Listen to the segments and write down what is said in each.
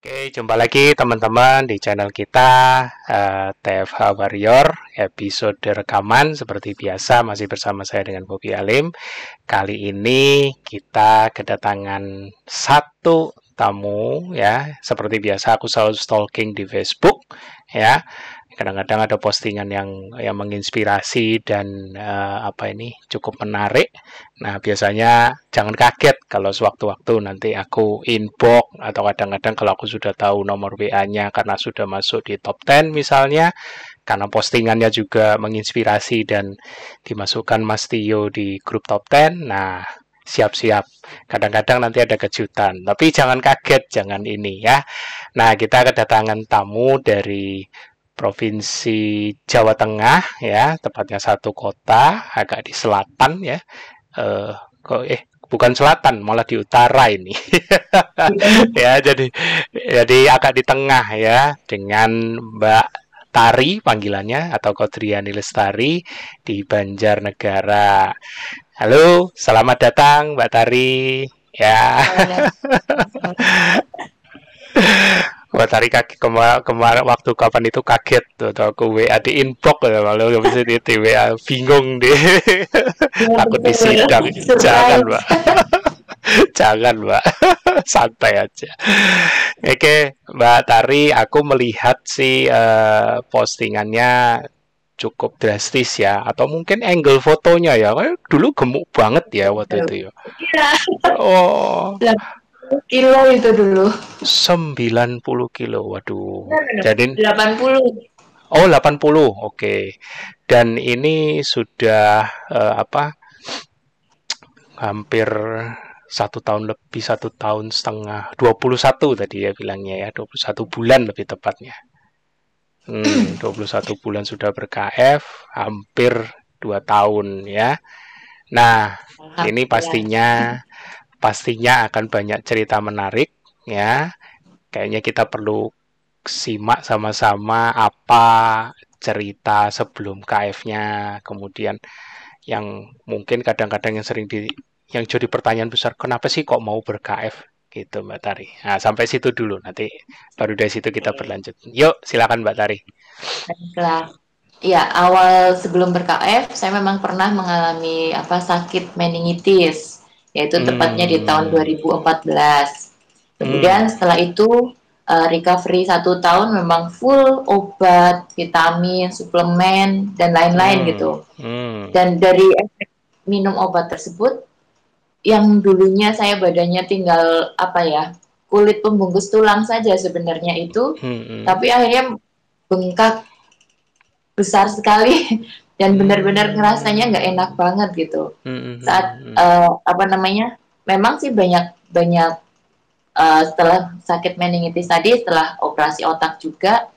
Oke, jumpa lagi teman-teman di channel kita TFH Warrior episode rekaman seperti biasa masih bersama saya dengan Bobby Alim. Kali ini kita kedatangan satu tamu ya, seperti biasa aku selalu stalking di Facebook ya. Kadang-kadang ada postingan yang menginspirasi dan cukup menarik. Nah, biasanya jangan kaget kalau sewaktu-waktu nanti aku inbox atau kadang-kadang kalau aku sudah tahu nomor WA-nya karena sudah masuk di top 10 misalnya, karena postingannya juga menginspirasi dan dimasukkan Mas Tio di grup top 10. Nah, siap-siap. Kadang-kadang nanti ada kejutan, tapi jangan kaget, jangan ini ya. Nah, kita kedatangan tamu dari Provinsi Jawa Tengah ya, tepatnya satu kota agak di selatan ya. Eh, bukan selatan, malah di utara ini. Ya, jadi agak di tengah ya dengan Mbak Tari panggilannya atau Kodriani Lestari di Banjarnegara. Halo, selamat datang Mbak Tari. Ya. Wah, tadi kemarin waktu kapan itu kaget tuh, aku WA di inbox ya, malu nggak bisa di WA bingung deh. Ya, Takut betul. disidang. Jangan, Surprise. Mbak. Jangan, Mbak. Santai aja. Oke, Mbak Tari, aku melihat sih postingannya cukup drastis ya, atau mungkin angle fotonya ya. Kayak dulu gemuk banget ya waktu itu ya. Iya, Oh, 80 kilo itu dulu. 90 kilo. Waduh. Benar, benar. Jadi 80. oh, 80. Oke. Dan ini sudah hampir 1 tahun lebih, 1 tahun setengah, 21 tadi ya bilangnya ya, 21 bulan lebih tepatnya. 21 bulan sudah ber-KF, hampir 2 tahun ya. Nah, ini Alhamdulillah. pastinya akan banyak cerita menarik ya. Kayaknya kita perlu simak sama-sama apa cerita sebelum KF-nya, kemudian yang mungkin kadang-kadang yang jadi pertanyaan besar, kenapa sih kok mau ber-KF gitu Mbak Tari. Nah, sampai situ dulu, nanti baru dari situ kita Oke, berlanjut. Yuk, silakan Mbak Tari. baiklah. Ya, awal sebelum ber-KF, saya memang pernah mengalami sakit meningitis, yaitu tepatnya di tahun Hmm, 2014. hmm, Kemudian setelah itu recovery 1 tahun memang full obat, vitamin, suplemen, dan lain-lain hmm, gitu. hmm, Dan dari efek minum obat tersebut, yang dulunya saya badannya tinggal kulit pembungkus tulang saja sebenarnya itu, hmm, hmm, tapi akhirnya bengkak besar sekali dan benar-benar ngerasanya nggak enak banget gitu. hmm, hmm, Saat hmm, hmm, memang sih banyak banyak setelah sakit meningitis tadi, setelah operasi otak juga,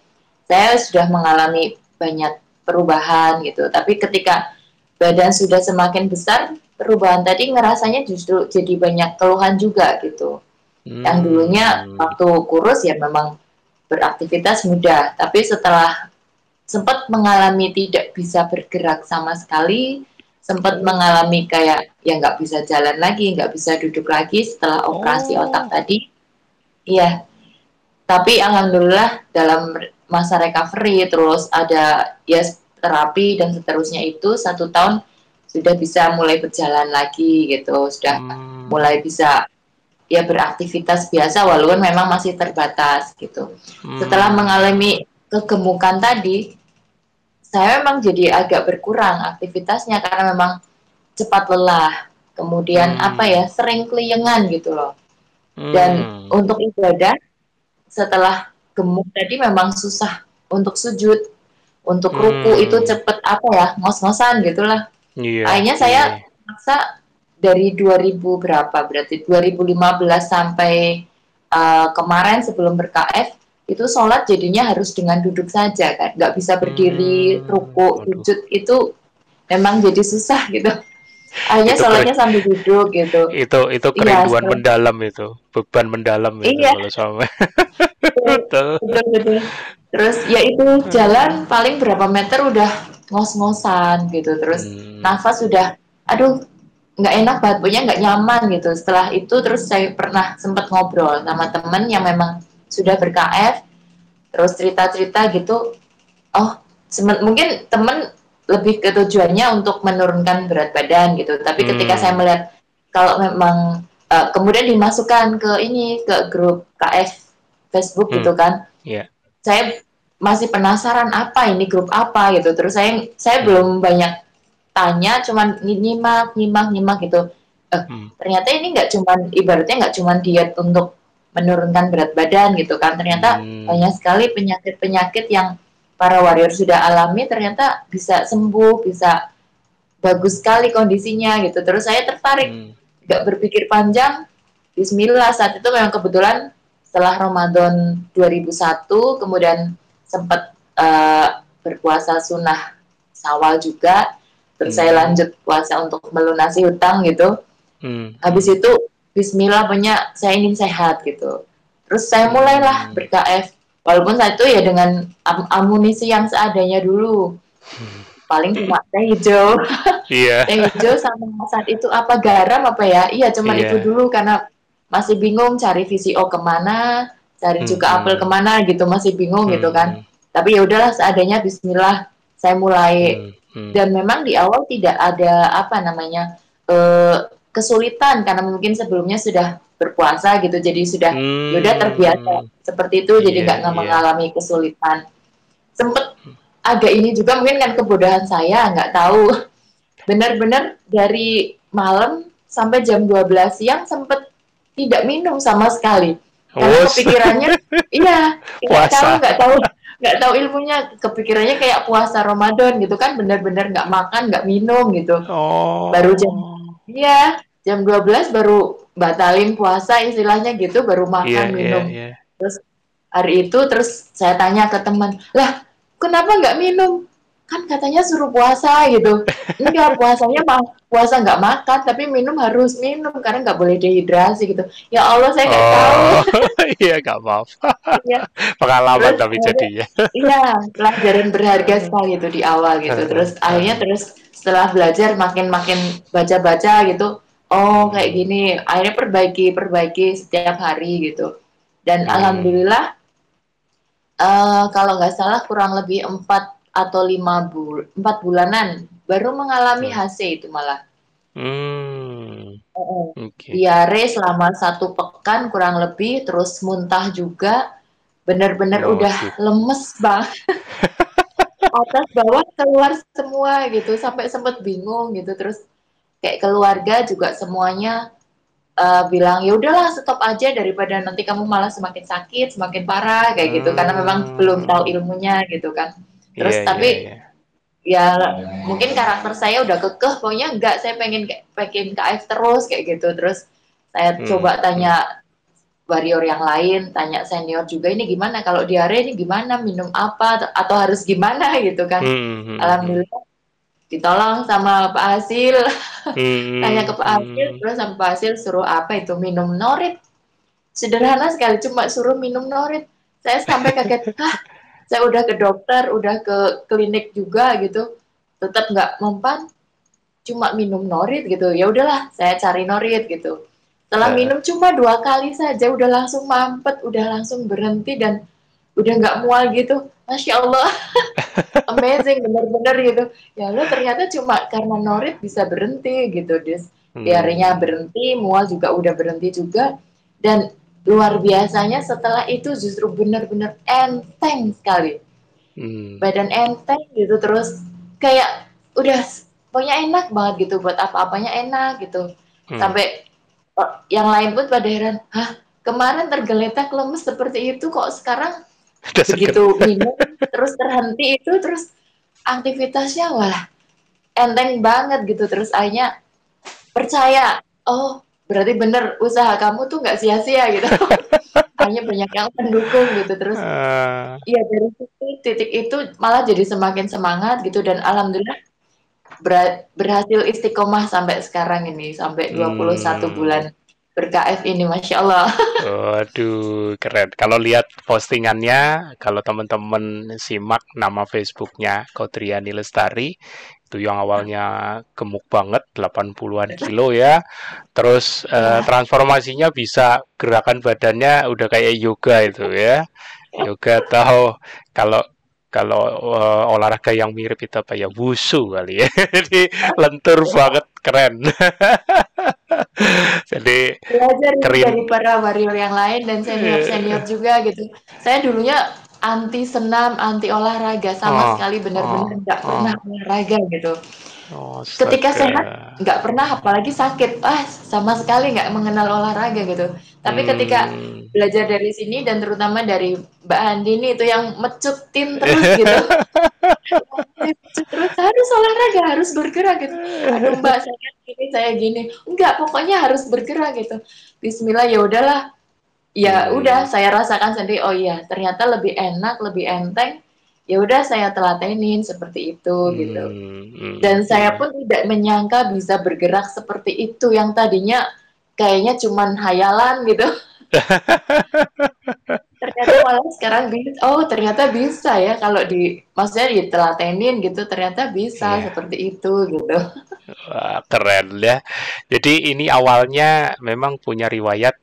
saya sudah mengalami banyak perubahan gitu. Tapi ketika badan sudah semakin besar, perubahan tadi ngerasanya justru jadi banyak keluhan juga gitu. Yang dulunya hmm. waktu kurus ya memang beraktivitas mudah, tapi setelah sempat mengalami tidak bisa bergerak sama sekali, sempat Oh, mengalami kayak ya nggak bisa jalan lagi, nggak bisa duduk lagi setelah operasi otak oh, tadi. Iya, tapi alhamdulillah dalam masa recovery terus ada ya terapi dan seterusnya itu 1 tahun sudah bisa mulai berjalan lagi gitu, sudah hmm, mulai bisa ya beraktivitas biasa walaupun memang masih terbatas gitu. Setelah hmm, mengalami kegemukan tadi, saya memang jadi agak berkurang aktivitasnya karena memang cepat lelah. Kemudian hmm, sering keliengan gitu loh. Dan hmm, untuk ibadah setelah gemuk tadi memang susah untuk sujud, untuk ruku itu hmm. cepet ngos-ngosan gitulah. Iya, Akhirnya saya iya. maksa dari 2000 berapa berarti 2015 sampai kemarin sebelum ber-KF itu sholat jadinya harus dengan duduk saja kan, nggak bisa berdiri, ruku, Waduh. sujud itu memang jadi susah gitu. Akhirnya Itu sholatnya sambil duduk gitu. itu Iya, kerinduan mendalam itu, beban mendalam itu iya, kalau sama. Betul. betul betul. Terus ya itu jalan paling berapa meter udah ngos-ngosan gitu. Terus Hmm, nafas sudah, aduh nggak enak banget, punya nggak nyaman gitu. Setelah itu terus saya pernah sempat ngobrol sama temen yang memang sudah ber-KF, terus cerita-cerita gitu, oh mungkin temen lebih ke tujuannya untuk menurunkan berat badan gitu, tapi ketika saya Hmm. melihat kalau memang kemudian dimasukkan ke ini, ke grup KF Facebook Hmm. gitu kan, Ya. saya masih penasaran apa ini grup apa gitu, terus saya Hmm. belum banyak tanya, cuman nyimak gitu. Hmm. Ternyata ini nggak cuman, ibaratnya nggak cuman diet untuk menurunkan berat badan gitu kan, ternyata Hmm. banyak sekali penyakit-penyakit yang para warrior sudah alami ternyata bisa sembuh, bisa bagus sekali kondisinya gitu. Terus saya tertarik, Hmm. nggak berpikir panjang, Bismillah. Saat itu memang kebetulan setelah Ramadan 2001, kemudian sempat berpuasa sunnah Syawal juga, terus saya Hmm. lanjut puasa untuk melunasi hutang gitu. Hmm. Habis itu Bismillah, punya saya ingin sehat gitu. Terus saya mulailah Hmm. ber-KF, walaupun saat itu ya dengan amunisi yang seadanya dulu, paling cuma teh hijau. Iya. Teh hijau sama saat itu apa, garam apa ya, iya cuman itu Iya. dulu karena masih bingung cari VCO kemana, cari Hmm. juga apel Hmm. kemana gitu, masih bingung gitu kan. Hmm. Tapi ya udahlah seadanya, Bismillah saya mulai. Hmm. Hmm. Dan memang di awal tidak ada apa namanya, kesulitan karena mungkin sebelumnya sudah berpuasa gitu, jadi sudah yaudah Hmm. terbiasa seperti itu, jadi Iya, nggak iya. mengalami kesulitan. Sempet agak ini juga mungkin kan kebodohan saya, nggak tahu, benar-benar dari malam sampai jam 12 siang sempet tidak minum sama sekali karena Oh, kepikirannya, iya nggak tahu puasa. nggak tahu nggak tahu ilmunya, kepikirannya kayak puasa Ramadan gitu kan, benar-benar nggak makan nggak minum gitu. Baru jam, Oh. iya jam 12 baru batalin puasa istilahnya gitu, baru Iya, makan iya, minum. iya. Terus hari itu terus saya tanya ke teman, lah kenapa nggak minum, kan katanya suruh puasa gitu. Enggak, puasanya puasa nggak makan, tapi minum harus minum karena nggak boleh dehidrasi gitu. Ya Allah, saya nggak tahu. Oh, iya, nggak apa-apa. Iya. Pengalaman Terus tapi jadinya. iya, pelajaran berharga sekali itu di awal gitu. Terus akhirnya terus setelah belajar makin makin baca-baca gitu, oh kayak Hmm. gini, akhirnya perbaiki perbaiki setiap hari gitu. Dan Hmm. alhamdulillah, kalau nggak salah kurang lebih 4 bulanan baru mengalami Hmm. HC itu malah. Hmm. Oke. Diare selama 1 pekan kurang lebih, terus muntah juga, bener-bener Oh, udah gitu. lemes banget, atas bawah keluar semua gitu, sampai sempet bingung gitu. Terus kayak keluarga juga semuanya bilang ya udahlah stop aja daripada nanti kamu malah semakin sakit, semakin parah kayak gitu, karena memang belum tahu Hmm. ilmunya gitu kan. Iya, Terus iya, tapi iya. ya mungkin karakter saya udah kekeh, pokoknya enggak, saya pengen KF terus kayak gitu. Terus saya Hmm. coba Hmm. tanya warrior yang lain, tanya senior juga, ini gimana kalau diare, ini gimana, minum apa atau harus gimana gitu kan. Hmm. Hmm. Hmm. Alhamdulillah ditolong sama Pak Hasil. Tanya Hmm. ke Pak Hasil, Hmm. terus sama Pak Hasil suruh apa itu, minum norit. Sederhana sekali, cuma suruh minum norit. Saya sampai kaget, hah, saya udah ke dokter, udah ke klinik juga gitu, tetap nggak mempan, cuma minum norit gitu. Ya udahlah, saya cari norit gitu. Setelah Eh, minum cuma 2 kali saja, udah langsung mampet, udah langsung berhenti, dan udah nggak mual gitu. Masya Allah, amazing, bener-bener gitu. Ya Allah, ternyata cuma karena norit bisa berhenti gitu, Dis. Diarenya hmm. berhenti, mual juga udah berhenti juga. Dan luar biasanya setelah itu justru benar-benar enteng sekali. Hmm. Badan enteng gitu, terus kayak udah pokoknya enak banget gitu, buat apa-apanya enak gitu. Hmm. Sampai yang lain pun pada heran, hah, kemarin tergeletak lemes seperti itu kok sekarang Udah seger. begitu minum terus terhenti itu, terus aktivitasnya wah enteng banget gitu. Terus akhirnya percaya, oh berarti bener usaha kamu tuh nggak sia-sia gitu. Hanya banyak yang mendukung gitu. Terus Ah. ya dari situ, titik itu malah jadi semakin semangat gitu, dan alhamdulillah berhasil istiqomah sampai sekarang ini, sampai 21 Hmm. bulan ber-KF ini, Masya Allah. Waduh, keren. Kalau lihat postingannya, kalau teman-teman simak nama Facebooknya Kodriani Lestari, itu yang awalnya gemuk banget, 80-an kilo ya. Terus Ya, transformasinya bisa gerakan badannya udah kayak yoga itu ya. Yoga atau kalau kalau olahraga yang mirip itu apa ya, wushu kali ya. Jadi lentur banget, keren. Jadi belajar ini keren. dari para warrior yang lain dan senior-senior juga gitu. Saya dulunya anti senam, anti olahraga, sama Oh, sekali benar-benar oh, nggak pernah oh, olahraga gitu. oh, Ketika astaga. sehat nggak pernah, apalagi sakit, sama sekali nggak mengenal olahraga gitu. Tapi ketika Hmm. belajar dari sini dan terutama dari Mbak Andini itu yang mecutin terus gitu, terus harus olahraga, harus bergerak gitu. Aduh Mbak, saya gini, enggak, pokoknya harus bergerak gitu. Bismillah, ya udahlah, ya udah Hmm. saya rasakan sendiri. Oh iya, ternyata lebih enak, lebih enteng. Ya udah saya telatenin seperti itu gitu. Hmm. Dan saya pun tidak menyangka bisa bergerak seperti itu yang tadinya kayaknya cuman hayalan gitu. Ternyata malah sekarang bisa. Oh, ternyata bisa ya kalau maksudnya ditelatenin gitu, ternyata bisa Iya. seperti itu gitu. Wah, keren ya. Jadi ini awalnya memang punya riwayat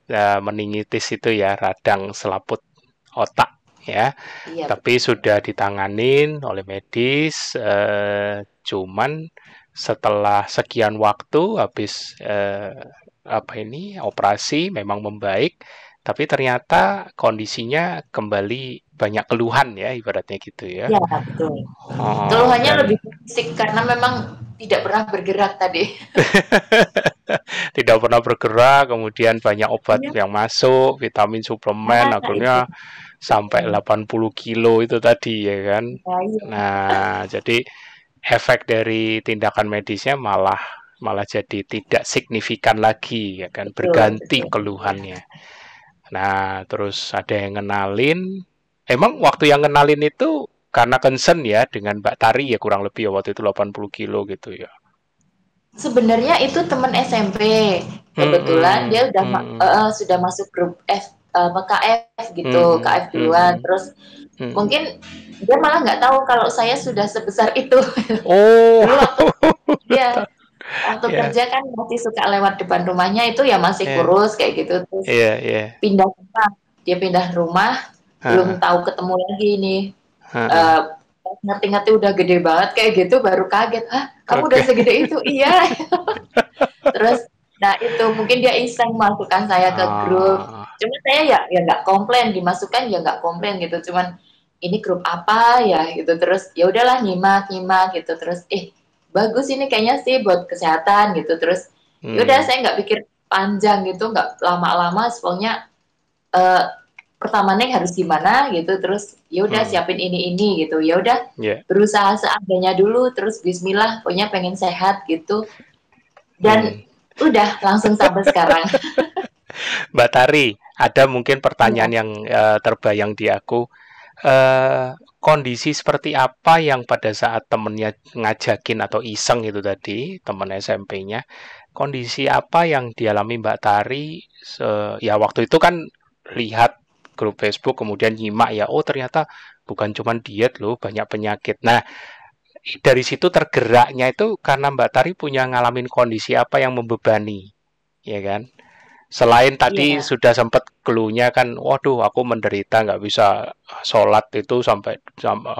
meningitis itu ya, radang selaput otak ya. Iya, Tapi betul. sudah ditanganin oleh medis, cuman setelah sekian waktu habis apa ini operasi memang membaik, tapi ternyata kondisinya kembali banyak keluhan ya, ibaratnya gitu ya. Iya, betul. Oh, Keluhannya lebih dan fisik karena memang tidak pernah bergerak tadi. tidak pernah bergerak, kemudian banyak obat Iya. yang masuk, vitamin suplemen, Itu akhirnya sampai betul. 80 kilo itu tadi ya kan. Ya, iya. Nah, jadi efek dari tindakan medisnya malah malah jadi tidak signifikan lagi ya kan, Betul, berganti betul. keluhannya. Nah, terus ada yang ngenalin. Emang waktu yang ngenalin itu karena concern ya dengan Mbak Tari ya kurang lebih ya waktu itu 80 kilo gitu ya. Sebenarnya itu teman SMP. Kebetulan Hmm, dia hmm, sudah masuk grup KF gitu, hmm, KF duluan. hmm, Terus hmm. mungkin dia malah nggak tahu kalau saya sudah sebesar itu. Dulu waktu Oh, dia waktu ya, kerja kan masih suka lewat depan rumahnya itu ya masih ya, kurus kayak gitu. Terus iya, iya. pindah rumah, dia pindah rumah, belum Heeh, tahu ketemu lagi nih. heeh. Eh, ngerti-ngerti udah gede banget kayak gitu, baru kaget, hah kamu udah Oke. segede itu? Iya. Terus nah itu mungkin dia iseng masukkan saya ke grup. Ah, Cuma saya ya nggak komplain, dimasukkan ya nggak komplain gitu. Cuman ini grup apa ya gitu. Terus ya udahlah nyimak nyimak gitu. Terus bagus ini kayaknya sih buat kesehatan gitu. Terus ya udah hmm, saya nggak pikir panjang gitu, nggak lama-lama. Pokoknya eh, pertama nih harus gimana gitu. Terus ya udah hmm, siapin ini gitu. Ya udah ya, berusaha seadanya dulu. Terus Bismillah, pokoknya pengen sehat gitu. Dan hmm. udah langsung sampai sekarang. Mbak Tari, ada mungkin pertanyaan Iya. yang terbayang di aku. Kondisi seperti apa yang pada saat temennya ngajakin atau iseng itu tadi, temen SMP-nya, kondisi apa yang dialami Mbak Tari? Ya waktu itu kan lihat grup Facebook, kemudian nyimak ya, oh ternyata bukan cuma diet loh, banyak penyakit. Nah, dari situ tergeraknya itu karena Mbak Tari punya ngalamin kondisi apa yang membebani, ya kan? Selain tadi Iya. sudah sempat keluhnya kan, waduh aku menderita nggak bisa sholat itu sampai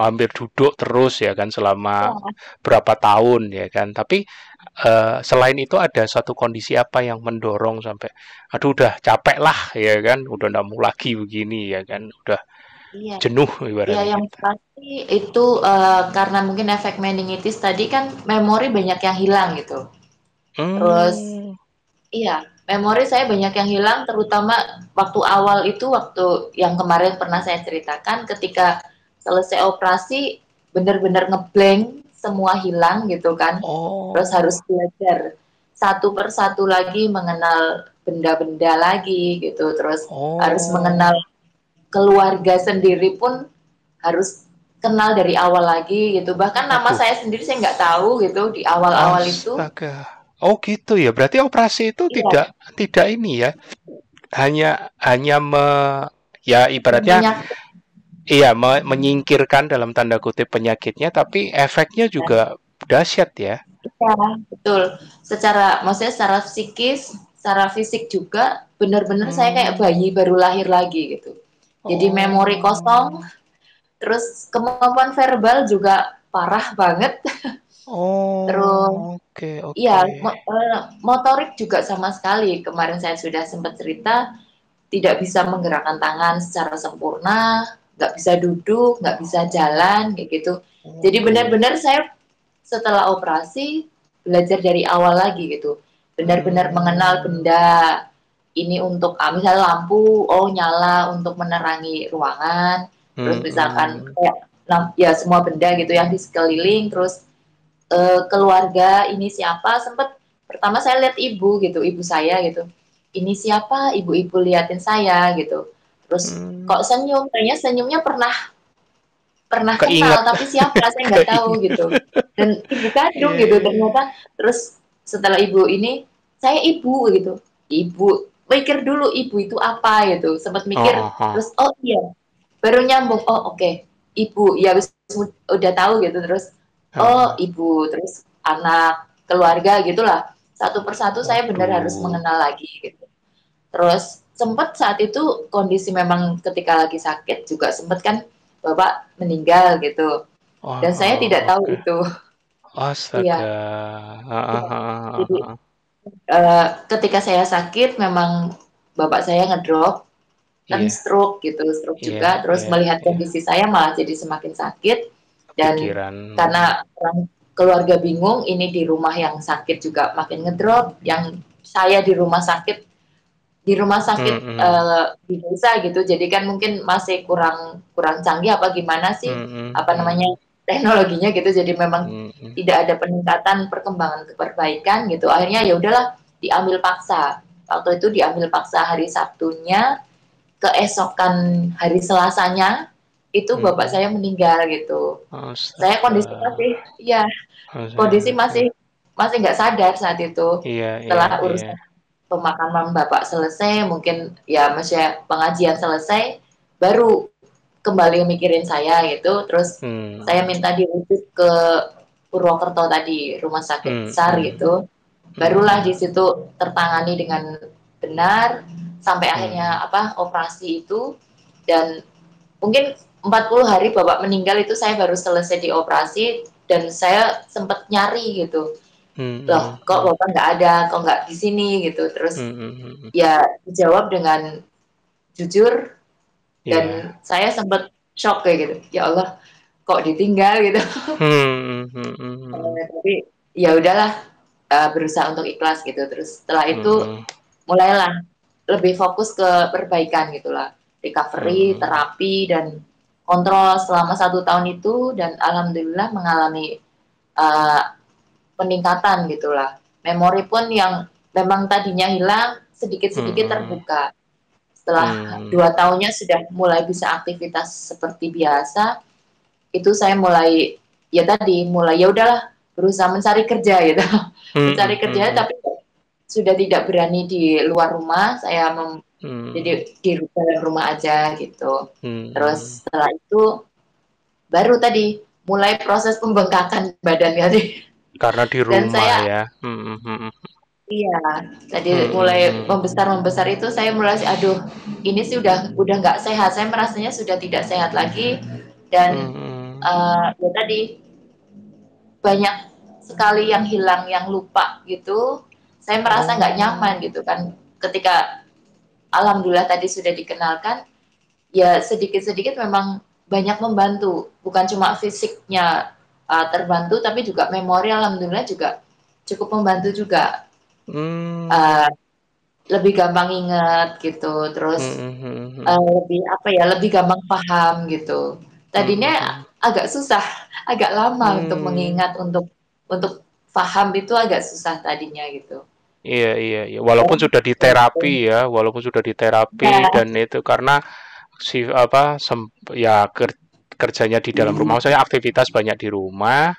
hampir duduk terus ya kan selama Iya. berapa tahun ya kan. Tapi selain itu ada suatu kondisi apa yang mendorong sampai, aduh udah capek lah ya kan, udah nggak mau lagi begini ya kan, udah Iya. jenuh Iya, ibaratnya yang gitu. pasti itu karena mungkin efek meningitis tadi kan memori banyak yang hilang gitu. Terus Hmm, iya, memori saya banyak yang hilang terutama waktu awal itu waktu yang kemarin pernah saya ceritakan ketika selesai operasi benar-benar ngeblank, semua hilang gitu kan. Terus harus oh, belajar satu persatu lagi mengenal benda-benda lagi gitu. Terus harus mengenal oh, keluarga sendiri pun harus kenal dari awal lagi gitu. Bahkan nama waduh, saya sendiri saya nggak tahu gitu di awal-awal itu. astaga, Oh gitu ya. Berarti operasi itu Iya, tidak tidak ini ya. Hanya hanya ya ibaratnya penyakit. iya menyingkirkan dalam tanda kutip penyakitnya, tapi efeknya juga dahsyat ya. Ya, betul. Maksudnya secara psikis, secara fisik juga, benar-benar saya kayak Hmm. bayi baru lahir lagi gitu. Jadi memori kosong, Oh. terus kemampuan verbal juga parah banget. Terus, Oh, oke ya, oke. motorik juga sama sekali. Kemarin saya sudah sempat cerita, tidak bisa menggerakkan tangan secara sempurna, nggak bisa duduk, nggak bisa jalan, kayak gitu. Jadi Waduh. benar-benar saya setelah operasi belajar dari awal lagi gitu, benar-benar mengenal Hmm. benda ini untuk misalnya lampu, oh nyala untuk menerangi ruangan, terus misalkan Hmm. kayak ya semua benda gitu yang di sekeliling, terus keluarga ini siapa, sempet pertama saya lihat ibu gitu, ibu saya gitu, ini siapa, ibu-ibu liatin saya gitu, terus kok Hmm. senyum, kayaknya senyumnya pernah pernah Keinget. kenal tapi siapa saya nggak tahu Keinget. gitu, dan ibu kandung Iya gitu iya iya. ternyata. Terus setelah ibu ini saya ibu gitu, ibu pikir dulu ibu itu apa gitu, sempat Oh, mikir, oh, oh. terus oh iya baru nyambung, oh oke, ibu ya udah tahu gitu. Terus oh Heeh. ibu, terus anak, keluarga gitulah, satu persatu saya benar harus Waduh. mengenal lagi gitu. Terus sempat saat itu kondisi memang ketika lagi sakit juga sempat kan bapak meninggal gitu. Oh, Dan saya oh, tidak tahu oke. itu. Astaga. Iya, Heeh, iya. heeh, Jadi heeh. ketika saya sakit memang bapak saya ngedrop, kan Iya, stroke gitu, stroke iya, juga. Terus iya, melihat iya. kondisi saya malah jadi semakin sakit, dan Kepikiran. karena orang keluarga bingung, ini di rumah yang sakit juga makin ngedrop, yang saya di rumah sakit Mm-mm. di desa gitu, jadi kan mungkin masih kurang kurang canggih apa gimana sih, Mm-mm. apa namanya, Mm-mm. teknologinya gitu, jadi memang Mm-mm. tidak ada peningkatan perkembangan perbaikan gitu. Akhirnya ya udahlah, diambil paksa. Waktu itu diambil paksa hari Sabtunya, keesokan hari Selasanya itu bapak Mm-mm. saya meninggal gitu. Saya Astaga. kondisi masih, ya, kondisi Astaga. masih masih nggak sadar saat itu. Iya, iya, Setelah iya. urusan pemakaman bapak selesai, mungkin ya maksudnya pengajian selesai, baru kembali mikirin saya gitu. Terus saya Hmm. minta dirujuk ke Purwokerto tadi, rumah sakit besar Mm-mm. gitu. Barulah di Mm-mm. situ tertangani dengan benar sampai Hmm. akhirnya operasi itu. Dan mungkin 40 hari bapak meninggal itu saya baru selesai dioperasi, dan saya sempat nyari gitu, loh kok Mm-mm. bapak nggak ada, kok nggak di sini gitu. Terus Mm-mm. ya dijawab dengan jujur, Iya. dan saya sempat shock kayak gitu, ya Allah kok ditinggal gitu. Hmm. Hmm. Tapi ya udahlah, berusaha untuk ikhlas gitu. Terus setelah itu Hmm. mulailah lebih fokus ke perbaikan gitulah, recovery, Hmm. terapi, dan kontrol selama 1 tahun itu. Dan alhamdulillah mengalami uh, peningkatan gitulah. Memori pun yang memang tadinya hilang sedikit-sedikit Hmm. terbuka. Setelah Hmm. 2 tahunnya sudah mulai bisa aktivitas seperti biasa, itu saya mulai, ya tadi mulai ya udahlah, berusaha mencari kerja gitu. Mencari Hmm. kerja Hmm. tapi sudah tidak berani di luar rumah, saya Hmm. jadi di dalam rumah aja gitu. Hmm. Terus setelah itu baru tadi mulai proses pembengkakan badan tadi. Karena di Dan rumah saya, ya. Hmm. Hmm. iya, tadi mulai Hmm. membesar membesar itu saya mulai, aduh ini sih udah nggak sehat, saya merasanya sudah tidak sehat lagi. Dan Hmm. ya tadi banyak sekali yang hilang, yang lupa gitu. Saya merasa nggak nyaman Oh. gitu kan, ketika alhamdulillah tadi sudah dikenalkan, ya sedikit-sedikit memang banyak membantu, bukan cuma fisiknya terbantu, tapi juga memori alhamdulillah juga cukup membantu juga. Hmm. Uh, Lebih gampang ingat gitu, terus Hmm. Hmm. lebih apa ya, lebih gampang paham gitu. Hmm. Tadinya Hmm. agak susah, agak lama untuk Hmm. mengingat, untuk paham itu agak susah tadinya gitu. Iya, iya, iya. Walaupun sudah diterapi ya, walaupun sudah diterapi Ya, dan itu karena si apa ya kerjanya di dalam rumah, saya aktivitas banyak di rumah,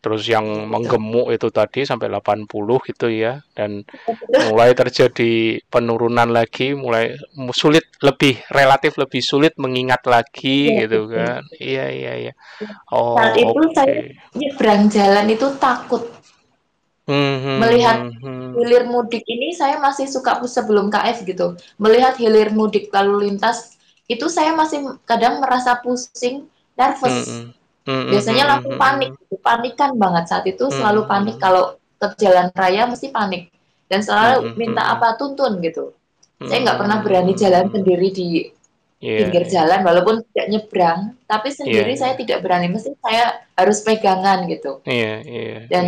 Terus yang Iya, betul. menggemuk itu tadi sampai 80 gitu ya. Dan mulai terjadi penurunan lagi, mulai sulit, lebih relatif lebih sulit mengingat lagi Iya, gitu betul. kan. Iya, iya, iya. Saat Oh, itu saya oke. nyebrang jalan itu takut. Hmm, hmm, Melihat hmm, hmm. hilir mudik ini saya masih suka sebelum KF gitu. Melihat hilir mudik lalu lintas itu saya masih kadang merasa pusing, Hmm, nervous. hmm. Hmm, hmm, Biasanya hmm, langsung hmm, panik, gitu. Panikan banget saat itu hmm, selalu panik hmm, kalau ke jalan raya mesti panik dan hmm, selalu hmm, minta hmm, apa tuntun gitu. Saya nggak pernah berani jalan hmm. sendiri di Iya, pinggir iya, jalan walaupun tidak nyebrang, tapi iya, sendiri saya iya, tidak berani, mesti saya harus pegangan gitu. iya, iya, iya. Dan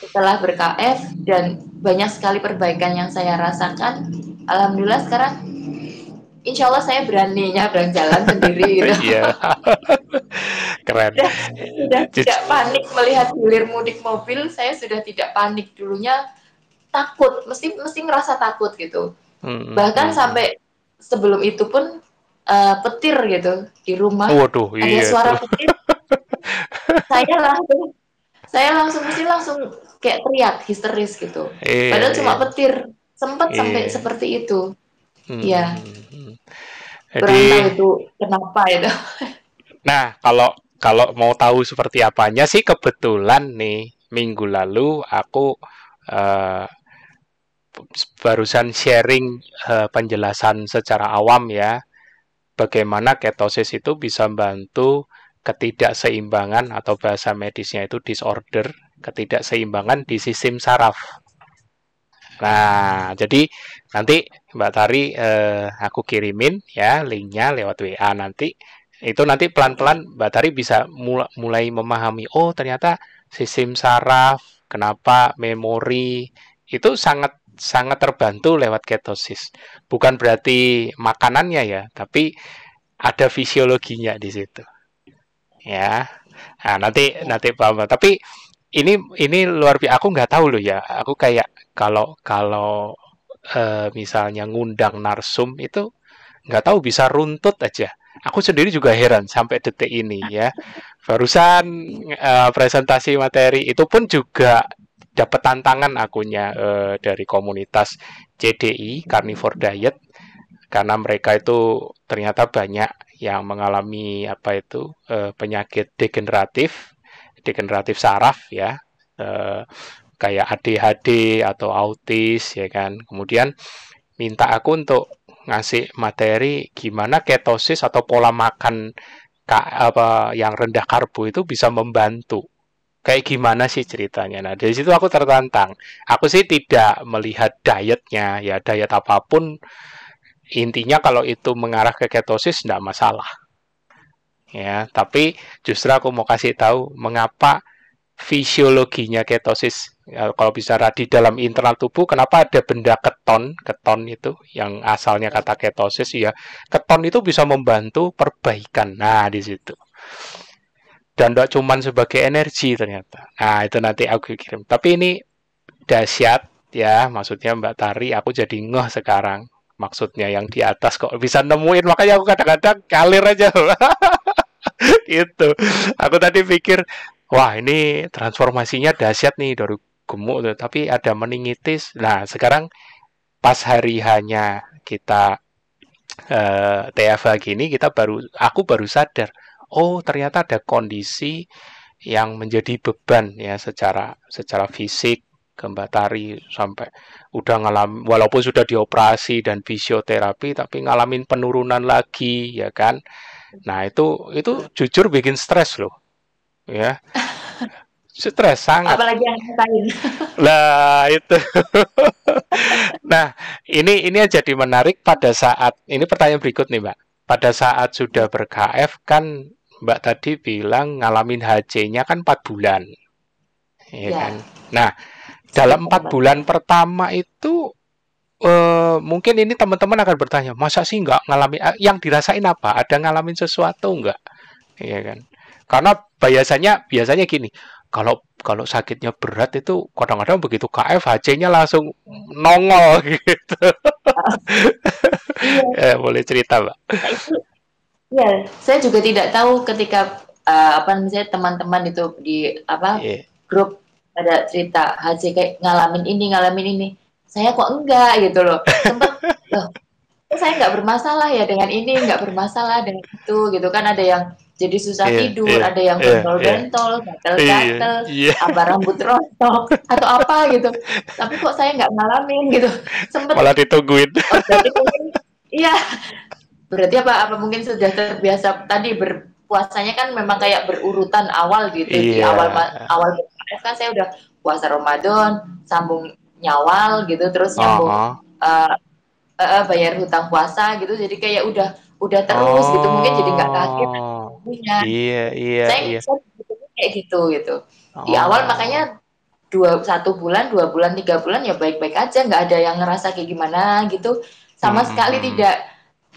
setelah ber-KF dan banyak sekali perbaikan yang saya rasakan, alhamdulillah sekarang insya Allah saya berani nyebrang jalan sendiri gitu. Iya, keren. Sudah tidak panik melihat hilir mudik mobil, saya sudah tidak panik. Dulunya takut, mesti mesti ngerasa takut gitu. Hmm, Bahkan hmm, hmm. sampai sebelum itu pun petir gitu di rumah Waduh, ada iya suara tuh. petir, saya langsung mesti langsung kayak teriak histeris gitu. Iya, Padahal cuma iya, petir, sempat sampai iya. seperti itu. Hmm, Ya, hmm, hmm. kurang tahu Jadi, itu kenapa itu. nah, kalau kalau mau tahu seperti apanya sih, kebetulan nih minggu lalu aku eh, barusan sharing penjelasan secara awam ya, bagaimana ketosis itu bisa membantu ketidakseimbangan atau bahasa medisnya itu disorder, ketidakseimbangan di sistem saraf. Nah, jadi nanti Mbak Tari aku kirimin ya linknya lewat WA nanti. Itu nanti pelan-pelan Mbak Tari bisa mulai memahami, oh ternyata sistem saraf, kenapa memori itu sangat sangat terbantu lewat ketosis. Bukan berarti makanannya ya, tapi ada fisiologinya di situ. Ya. Nah, nanti Ya. nanti paham. Tapi ini luar biasa. Aku nggak tahu loh ya. Aku kayak kalau kalau misalnya ngundang narsum itu nggak tahu bisa runtut aja. Aku sendiri juga heran sampai detik ini ya. Barusan presentasi materi itu pun juga dapat tantangan akunya dari komunitas CDI Carnivore Diet, karena mereka itu ternyata banyak yang mengalami apa itu penyakit degeneratif saraf ya, eh, kayak ADHD atau autis ya kan. Kemudian minta aku untuk ngasih materi gimana ketosis atau pola makan apa yang rendah karbo itu bisa membantu. Kayak gimana sih ceritanya? Nah, dari situ aku tertantang. Aku sih tidak melihat dietnya, ya diet apapun intinya kalau itu mengarah ke ketosis tidak masalah. Ya, tapi justru aku mau kasih tahu mengapa fisiologinya ketosis. Ya, kalau bicara di dalam internal tubuh, kenapa ada benda keton, keton itu yang asalnya kata ketosis ya, keton itu bisa membantu perbaikan. Nah, di situ. Dan tidak cuma sebagai energi ternyata. Nah, itu nanti aku kirim. Tapi ini dahsyat ya, maksudnya Mbak Tari, aku jadi ngeh sekarang. Maksudnya yang di atas kok bisa nemuin, makanya aku kadang-kadang kalir aja. Itu. Aku tadi pikir, wah ini transformasinya dahsyat nih dari gemuk tuh, tapi ada meningitis. Nah, sekarang pas hari hanya kita TFH gini, aku baru sadar, oh ternyata ada kondisi yang menjadi beban ya secara secara fisik ke Mbak Tari, sampai udah ngalamin, walaupun sudah dioperasi dan fisioterapi tapi ngalamin penurunan lagi ya kan. Nah, itu jujur bikin stres loh ya. Stres sangat. Apalagi yang ngatain. Lah itu. Nah, ini jadi menarik pada saat ini, pertanyaan berikut nih, Mbak. Pada saat sudah ber-KF kan Mbak tadi bilang ngalamin HC-nya kan 4 bulan, ya Ya, kan? Nah, dalam sekitar 4 bulan pertama itu mungkin ini teman-teman akan bertanya, masa sih nggak ngalamin, yang dirasain apa? Ada ngalamin sesuatu nggak? Iya kan? Karena biasanya biasanya gini, kalau kalau sakitnya berat itu kadang-kadang begitu KF HC-nya langsung nongol gitu. iya. Boleh cerita, Mbak? Nah, itu ya, saya juga tidak tahu ketika apa namanya teman-teman itu di apa Iya. grup ada cerita HC kayak ngalamin ini, saya kok enggak gitu loh, sempet loh saya nggak bermasalah ya dengan ini, nggak bermasalah dengan itu gitu kan, ada yang jadi susah Iya, tidur, iya, ada yang iya, iya. bentol-bentol, Iya, gatel-gatel, iya. apa rambut rontok atau apa gitu, tapi kok saya nggak ngalamin gitu, sempet. Malah ditungguin. Oh berarti mungkin iya, berarti apa mungkin sudah terbiasa tadi berpuasanya kan memang kayak berurutan awal gitu, di Iya. awal kan saya udah puasa Ramadan, sambung Nyawal gitu, terus nyambung Oh, uh, bayar hutang puasa gitu, jadi kayak udah terus gitu, mungkin jadi nggak kaget oh, punya. iya, iya, iya. Saya kayak gitu di awal, Oh, makanya 1 bulan 2 bulan 3 bulan ya baik-baik aja, nggak ada yang ngerasa kayak gimana gitu, sama sekali hmm, tidak.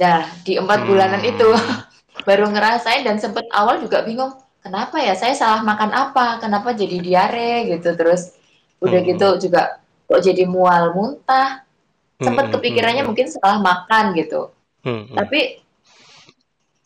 Nah di 4 bulanan itu hmm, baru ngerasain, dan sempet awal juga bingung kenapa ya saya salah makan apa, kenapa jadi diare gitu, terus udah gitu hmm, juga kok jadi mual muntah, sempat hmm, kepikirannya hmm, mungkin salah makan gitu, hmm, tapi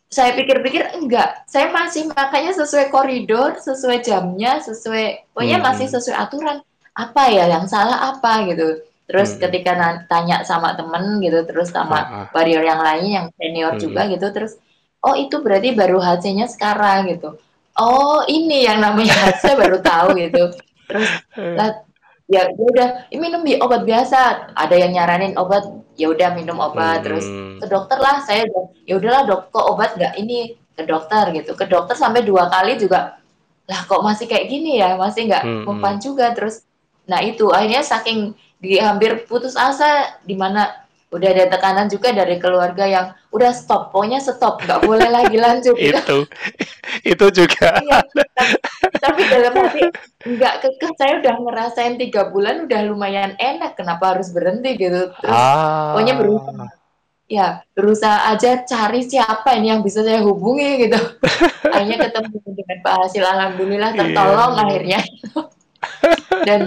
saya pikir-pikir enggak, saya masih makannya sesuai koridor, sesuai jamnya, sesuai, pokoknya masih hmm, sesuai aturan. Apa ya yang salah apa gitu. Terus hmm, ketika tanya sama temen gitu, terus sama ah, ah, warrior yang lain yang senior hmm, juga gitu, terus oh itu berarti baru HC-nya sekarang gitu. Oh ini yang namanya HC, saya baru tahu gitu. Terus lah ya udah minum obat biasa, ada yang nyaranin obat, ya udah minum obat, terus hmm, ke dokter lah, saya ya udahlah dok, kok obat nggak ini, ke dokter gitu, ke dokter sampai 2 kali juga, lah kok masih kayak gini ya, masih nggak hmm, mempan juga, terus nah itu akhirnya saking di hampir putus asa, di mana udah ada tekanan juga dari keluarga yang udah stop, pokoknya stop, nggak boleh lagi lanjut gitu. itu, itu juga. Iya, tapi dalam hati nggak kekeh, saya udah ngerasain 3 bulan udah lumayan enak, kenapa harus berhenti gitu, terus pokoknya berusaha, Ah, ya berusaha aja cari siapa ini yang bisa saya hubungi gitu, akhirnya ketemu dengan Pak Hasil, alhamdulillah iya, tertolong iya. akhirnya, dan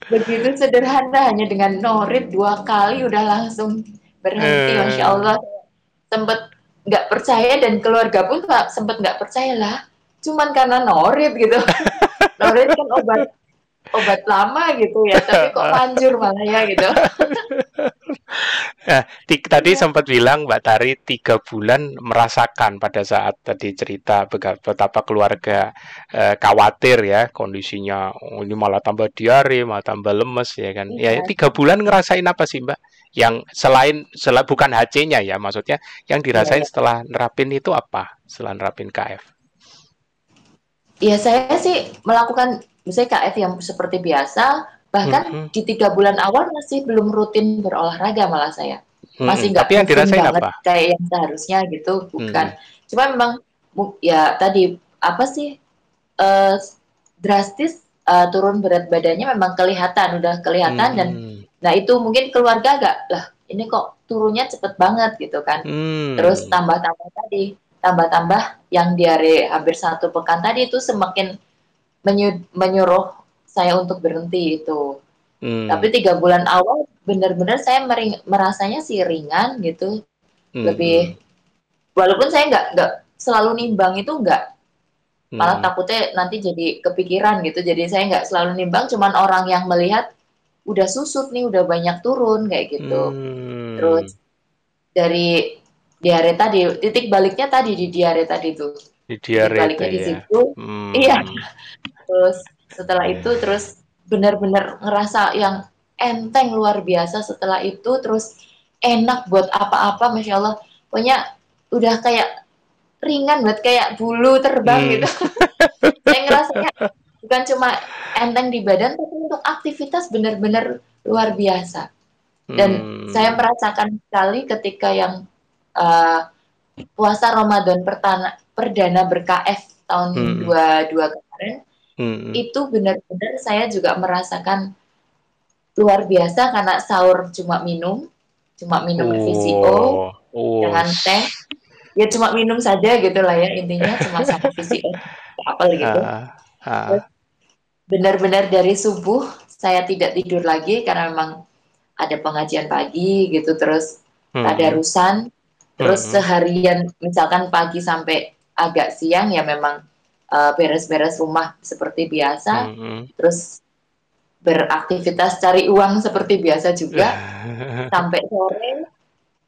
begitu sederhana, hanya dengan norit 2 kali udah langsung berhenti, masya Eh, Allah. Sempet nggak percaya, dan keluarga pun sempet nggak percaya lah, cuman karena norit gitu. Norit kan obat obat lama gitu ya, tapi kok manjur malah ya gitu. Nah, tadi Iya, sempat bilang Mbak Tari 3 bulan merasakan pada saat tadi cerita betapa keluarga khawatir ya kondisinya. Oh, ini malah tambah diare, malah tambah lemes ya kan. Ya iya, 3 bulan ngerasain apa sih Mbak? Yang selain bukan HC-nya ya, maksudnya yang iya, dirasain iya. setelah nerapin itu apa? Setelah nerapin KF? Iya, saya sih melakukan misalnya KF yang seperti biasa, bahkan Mm-mm, di 3 bulan awal masih belum rutin berolahraga, malah saya mm-mm. masih nggak Tapi yang moving dirasain banget apa? kayak yang seharusnya gitu, bukan. Mm-mm, Cuma memang ya tadi apa sih, eh, drastis, turun berat badannya memang kelihatan, udah kelihatan, dan mm-mm, nah itu mungkin keluarga agak lah, ini kok turunnya cepet banget gitu kan. Terus mm, tambah-tambah yang diare hampir 1 pekan tadi itu semakin menyuruh saya untuk berhenti itu. Tapi mm, 3 bulan awal benar-benar saya merasanya sih ringan gitu, lebih, mm-mm, walaupun saya nggak selalu nimbang itu nggak, malah mm-mm. takutnya nanti jadi kepikiran gitu, jadi saya nggak selalu nimbang, cuman orang yang melihat udah susut nih, udah banyak turun kayak gitu. Hmm, Terus dari diare tadi, titik baliknya tadi di diare tadi tuh, di titik diare itu baliknya di ya. situ. Iya, Hmm, terus setelah itu terus benar-benar ngerasa yang enteng luar biasa setelah itu, terus enak buat apa-apa, masya Allah, pokoknya udah kayak ringan buat kayak bulu terbang hmm, gitu. Saya ngerasanya bukan cuma enteng di badan, tapi untuk aktivitas benar-benar luar biasa. Dan saya hmm, merasakan sekali ketika yang uh, puasa Ramadan perdana ber-KF tahun hmm, 22 kemarin, hmm, itu benar-benar saya juga merasakan luar biasa, karena sahur cuma minum VCO oh, oh, dengan teh, ya cuma minum saja gitu lah ya, intinya cuma sama VCO apel gitu. ah, ah, Benar-benar dari subuh saya tidak tidur lagi, karena memang ada pengajian pagi gitu, terus hmm, tadarusan, terus hmm, seharian misalkan pagi sampai agak siang ya memang beres-beres rumah seperti biasa, Mhm. terus beraktivitas cari uang seperti biasa juga sampai sore,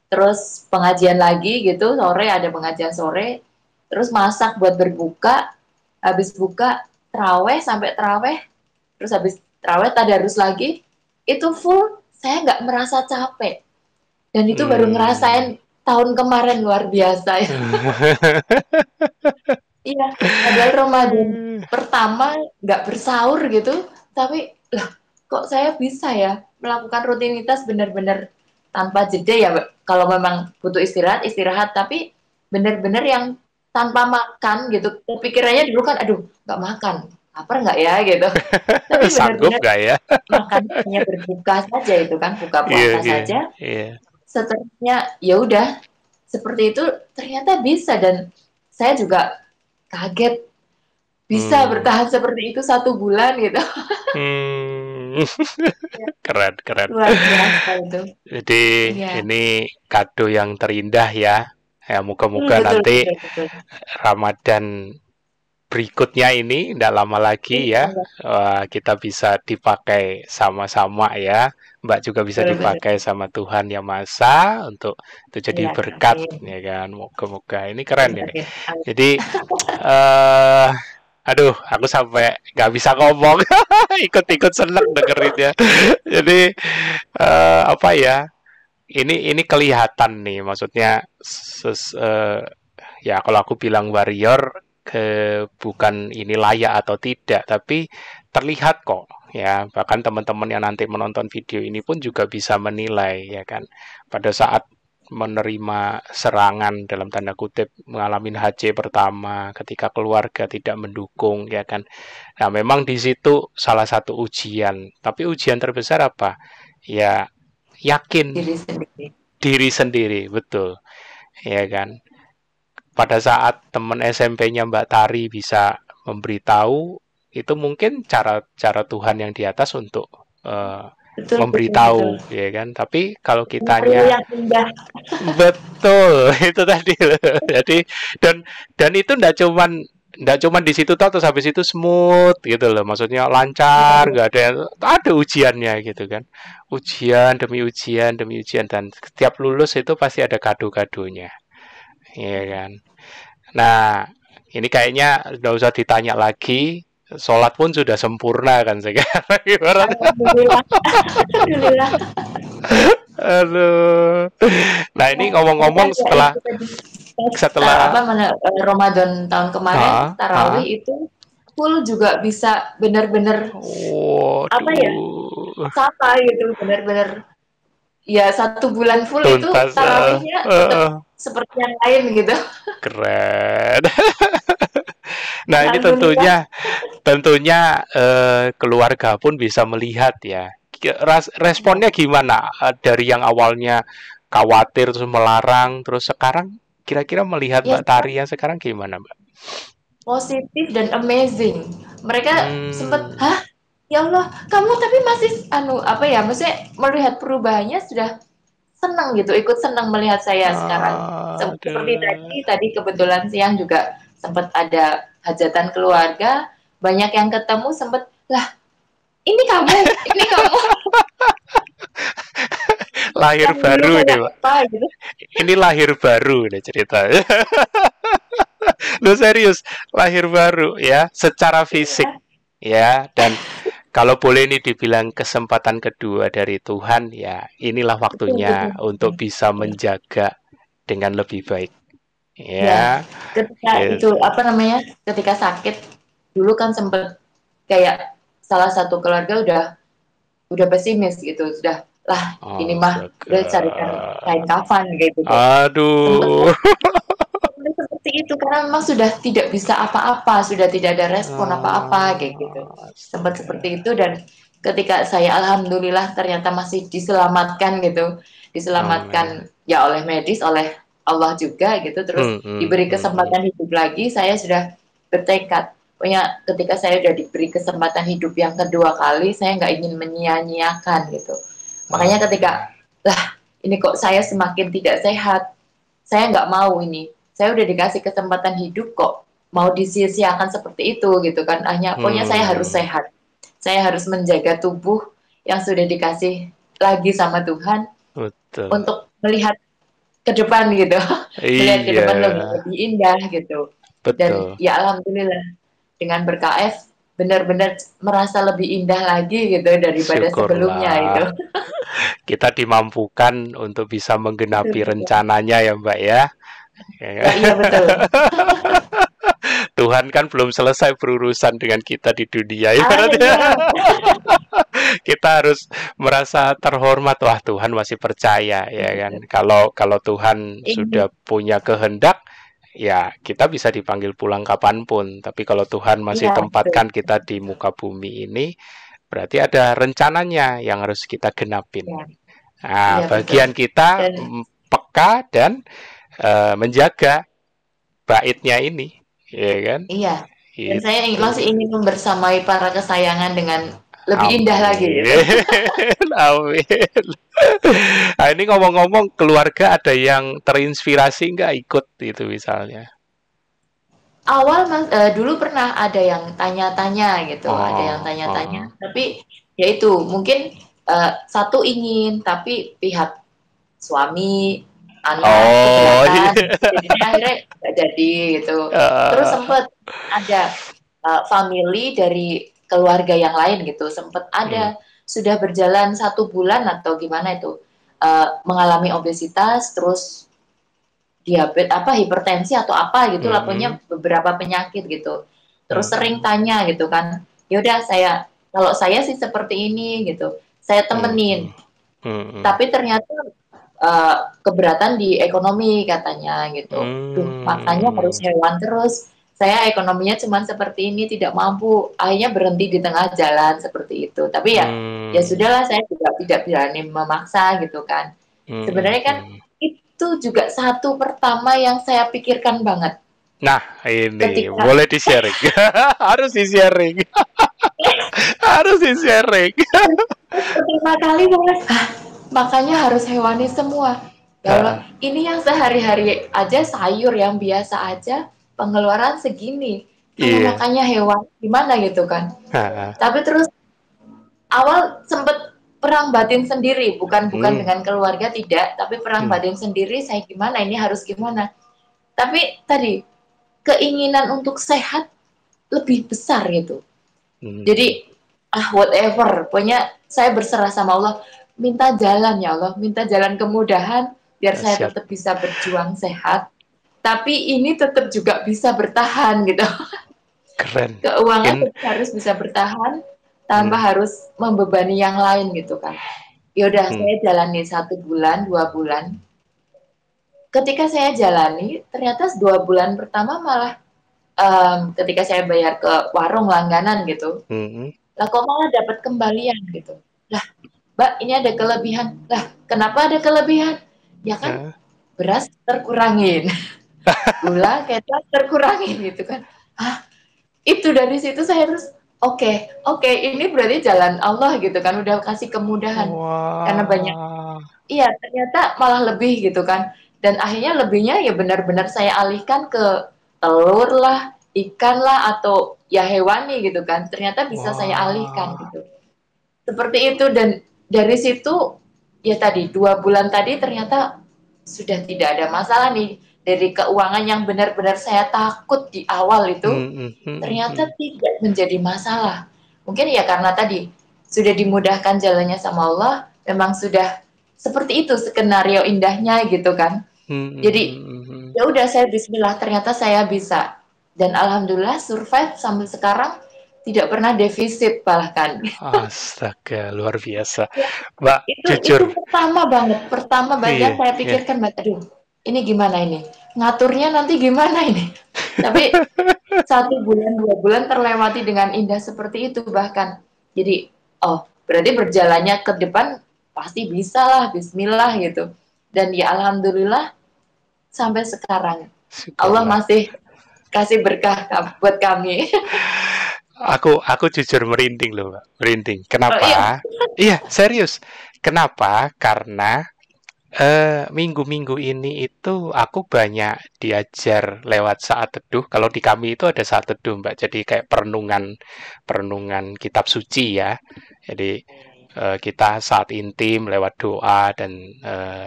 terus pengajian lagi gitu, sore ada pengajian sore, terus masak buat berbuka, habis buka teraweh sampai teraweh, terus habis teraweh tadarus lagi, itu full, saya nggak merasa capek. Dan itu baru Mmm. ngerasain tahun kemarin luar biasa ya. Iya, padahal Ramadan pertama nggak bersaur gitu, tapi lah kok saya bisa ya melakukan rutinitas benar-benar tanpa jeda ya, Mbak. Kalau memang butuh istirahat, istirahat, tapi benar-benar yang tanpa makan gitu. Pikirannya dulu kan, aduh nggak makan, lapar nggak ya gitu. Tapi Sanggup benar-benar nggak ya? makan hanya berbuka saja itu kan, buka Iya puasa iya saja. iya. Seterusnya ya udah seperti itu ternyata bisa, dan saya juga kaget bisa Mmm. bertahan seperti itu 1 bulan gitu. Mmm. Ya, Keren keren. luar biasa itu. Jadi Iya. ini kado yang terindah ya. Ya moga-moga Betul nanti betul betul. Ramadan berikutnya ini tidak lama lagi ya, Iya, kita bisa dipakai sama-sama ya. Mbak juga bisa betul betul. dipakai sama Tuhan Yang Maha Esa untuk itu jadi Iya, berkat amin. ya kan. Moga-moga ini keren ini. Amin. Amin. Jadi eh aduh, aku sampai nggak bisa ngomong, ikut-ikut seneng dengerinnya. Jadi apa ya? Ini kelihatan nih, maksudnya ya kalau aku bilang warrior bukan ini layak atau tidak, tapi terlihat kok ya. Bahkan teman-teman yang nanti menonton video ini pun juga bisa menilai ya kan. Pada saat menerima serangan dalam tanda kutip mengalami HC pertama ketika keluarga tidak mendukung ya kan. Nah, memang di situ salah satu ujian, tapi ujian terbesar apa? Ya yakin Diri sendiri. diri sendiri, betul. Ya kan? Pada saat teman SMP-nya Mbak Tari bisa memberitahu, itu mungkin cara-cara Tuhan yang di atas untuk Betul betul betul. memberitahu, ya kan? Tapi kalau Skenario kitanya yang indah. betul itu tadi. Jadi dan itu ndak cuman di situ toh, terus habis itu smooth gitu loh, maksudnya lancar, nggak ada ujiannya gitu kan, ujian demi ujian, dan setiap lulus itu pasti ada kado-kadonya, ya kan. Nah, ini kayaknya nggak usah ditanya lagi. Sholat pun sudah sempurna kan sekarang. Ibarat. Alhamdulillah. Alhamdulillah. Aduh. Nah, ini Bahkan ngomong-ngomong ya setelah itu tadi, pas setelah Ramadan tahun kemarin tarawih ah, itu full juga bisa benar-benar apa ya, waduh, sama gitu, benar-benar ya 1 bulan full itu tuntas, tarawihnya tetap seperti yang lain gitu. keren. Nah, ini Alhamdulillah. tentunya tentunya keluarga pun bisa melihat ya. Responnya gimana? Dari yang awalnya khawatir terus melarang, terus sekarang kira-kira melihat Ya Mbak Tari yang sekarang gimana, Mbak? positif dan amazing. Mereka sempat, Hmm, hah, ya Allah, kamu tapi masih apa ya, maksudnya melihat perubahannya sudah senang gitu, ikut senang melihat saya sekarang. Seperti aduh. tadi kebetulan siang juga sempat ada hajatan keluarga, banyak yang ketemu sempat, lah ini kamu Lahir yang dulu baru ini, kayak Mbak. apa gitu. Ini lahir baru ini ceritanya. Lu serius, lahir baru ya, secara fisik Ya, ya, dan kalau boleh ini dibilang kesempatan kedua dari Tuhan ya, inilah betul betul. waktunya untuk bisa Ya. menjaga dengan lebih baik. Ya, Ya, ketika yes. itu apa namanya? Ketika sakit dulu kan sempet kayak salah satu keluarga udah pesimis gitu, sudah lah ini mah Astaga. udah carikan kain kafan kayak gitu. Sempet Aduh. seperti itu karena memang sudah tidak bisa apa-apa, sudah tidak ada respon apa-apa kayak gitu. Sempat Astaga. seperti itu, dan ketika saya alhamdulillah ternyata masih diselamatkan gitu, Amin. diselamatkan ya oleh medis, oleh Allah juga gitu, terus diberi Hmm. kesempatan hidup lagi, saya sudah bertekad. Pokoknya ketika saya sudah diberi kesempatan hidup yang kedua kali, saya nggak ingin menyia-nyiakan gitu. Makanya Amin. ketika lah ini kok saya semakin tidak sehat, saya nggak mau ini. Saya udah dikasih kesempatan hidup kok. mau disia-siakan seperti itu gitu kan. Hanya pokoknya saya harus Hmm, sehat. Saya harus menjaga tubuh yang sudah dikasih lagi sama Tuhan betul. untuk melihat ke depan gitu. Melihat ke Iya, depan lebih indah gitu. Dan betul. ya alhamdulillah dengan ber-KF benar-benar merasa lebih indah lagi gitu daripada sebelumnya itu. Syukurlah. Kita dimampukan untuk bisa Betul, menggenapi betul. rencananya ya Mbak ya. Ya kan? Ya, iya betul. Tuhan kan belum selesai berurusan dengan kita di dunia Ah, ibaratnya. iya. Kita harus merasa terhormat, wah Tuhan masih percaya ya kan. Kalau kalau Tuhan Ini sudah punya kehendak, ya kita bisa dipanggil pulang kapanpun. Tapi kalau Tuhan masih iya betul. tempatkan kita di muka bumi ini, berarti ada rencananya yang harus kita genapin. Ya, Nah, iya betul. bagian kita Dan peka dan menjaga baitnya ini, ya kan? iya. Dan saya Itu. masih ingin membersamai para kesayangan dengan lebih indah lagi gitu. Amin. Amin. Nah, ini ngomong-ngomong keluarga ada yang terinspirasi nggak ikut itu misalnya? Awal dulu pernah ada yang tanya-tanya gitu, ada yang Oh, tanya-tanya, oh, tapi ya itu mungkin satu ingin, tapi pihak suami, anak oh, keberatan, iya. jadinya akhirnya nggak jadi gitu. Terus Uh, sempet ada family dari keluarga yang lain gitu, sempet hmm, ada sudah berjalan 1 bulan atau gimana itu mengalami obesitas, terus diabetes apa hipertensi atau apa gitu lah, punya hmm, beberapa penyakit gitu. Terus sering hmm, tanya gitu kan, yaudah saya kalau saya sih seperti ini gitu, saya hmm, temenin. hmm, hmm, Tapi ternyata keberatan di ekonomi katanya gitu. Duh, makanya harus hmm, hewan terus. Saya ekonominya cuma seperti ini, tidak mampu. Akhirnya berhenti di tengah jalan seperti itu. Tapi ya, ya hmm, sudahlah, saya juga tidak berani memaksa gitu kan. hmm, Sebenarnya kan hmm. itu juga satu pertama yang saya pikirkan banget Nah, ini ketika boleh di-sharing. Harus di-sharing. Harus di-sharing. pertama kali banget. Makanya harus hewani semua. Ya Allah, Heeh, ini yang sehari-hari aja sayur yang biasa aja pengeluaran segini. Kalau iya. makannya hewan gimana gitu kan. Heeh. Tapi terus awal sempet perang batin sendiri, bukan Hmm, dengan keluarga tidak, tapi perang hmm, batin sendiri, saya gimana ini harus gimana. Tapi tadi keinginan untuk sehat lebih besar gitu. hmm. Jadi whatever, pokoknya saya berserah sama Allah, minta jalan ya Allah, minta jalan kemudahan biar saya Siap. tetap bisa berjuang sehat, tapi ini tetap juga bisa bertahan gitu. Keren. Keuangan In, tetap harus bisa bertahan tanpa hmm, harus membebani yang lain gitu kan. Yaudah hmm. saya jalani 1 bulan, 2 bulan. Ketika saya jalani, ternyata 2 bulan pertama malah ketika saya bayar ke warung langganan gitu, Hmm. lah kok malah dapat kembalian gitu. Lah, Mbak, ini ada kelebihan. Lah, kenapa ada kelebihan? Ya kan Ya. beras terkurangin, gula, kecap terkurangin gitu kan. Hah, itu dari situ saya terus oke, ini berarti jalan Allah gitu kan, udah kasih kemudahan. Karena banyak, Wah. iya ternyata malah lebih gitu kan. Dan akhirnya lebihnya ya benar-benar saya alihkan ke telur lah, ikan lah, atau ya hewani gitu kan. Ternyata bisa saya alihkan Wah. gitu. Seperti itu, dan dari situ ya tadi 2 bulan tadi ternyata sudah tidak ada masalah nih, dari keuangan yang benar-benar saya takut di awal itu Hmm, hmm, hmm, ternyata hmm. tidak menjadi masalah. Mungkin ya karena tadi sudah dimudahkan jalannya sama Allah, memang sudah seperti itu skenario indahnya gitu kan. Hmm, hmm, Jadi hmm, hmm. ya udah, saya bismillah, ternyata saya bisa, dan alhamdulillah survive sampai sekarang, tidak pernah defisit bahkan. Astaga, luar biasa. Mbak, Itu jujur. pertama banget yang Iya, saya iya. pikirkan, Mbak, aduh ini gimana ini ngaturnya nanti gimana ini, tapi 1 bulan 2 bulan terlewati dengan indah seperti itu bahkan. Jadi oh berarti berjalannya ke depan pasti bisa lah, bismillah gitu. Dan ya alhamdulillah sampai sekarang Allah Syukurlah. masih kasih berkah buat kami. Aku jujur merinding loh, Mbak. Merinding. Oh iya. Kenapa? Iya, serius. Kenapa? Karena Minggu-minggu ini itu aku banyak diajar lewat saat teduh. Kalau di kami itu ada saat teduh, Mbak. Jadi kayak perenungan perenungan kitab suci ya. Jadi kita saat intim lewat doa dan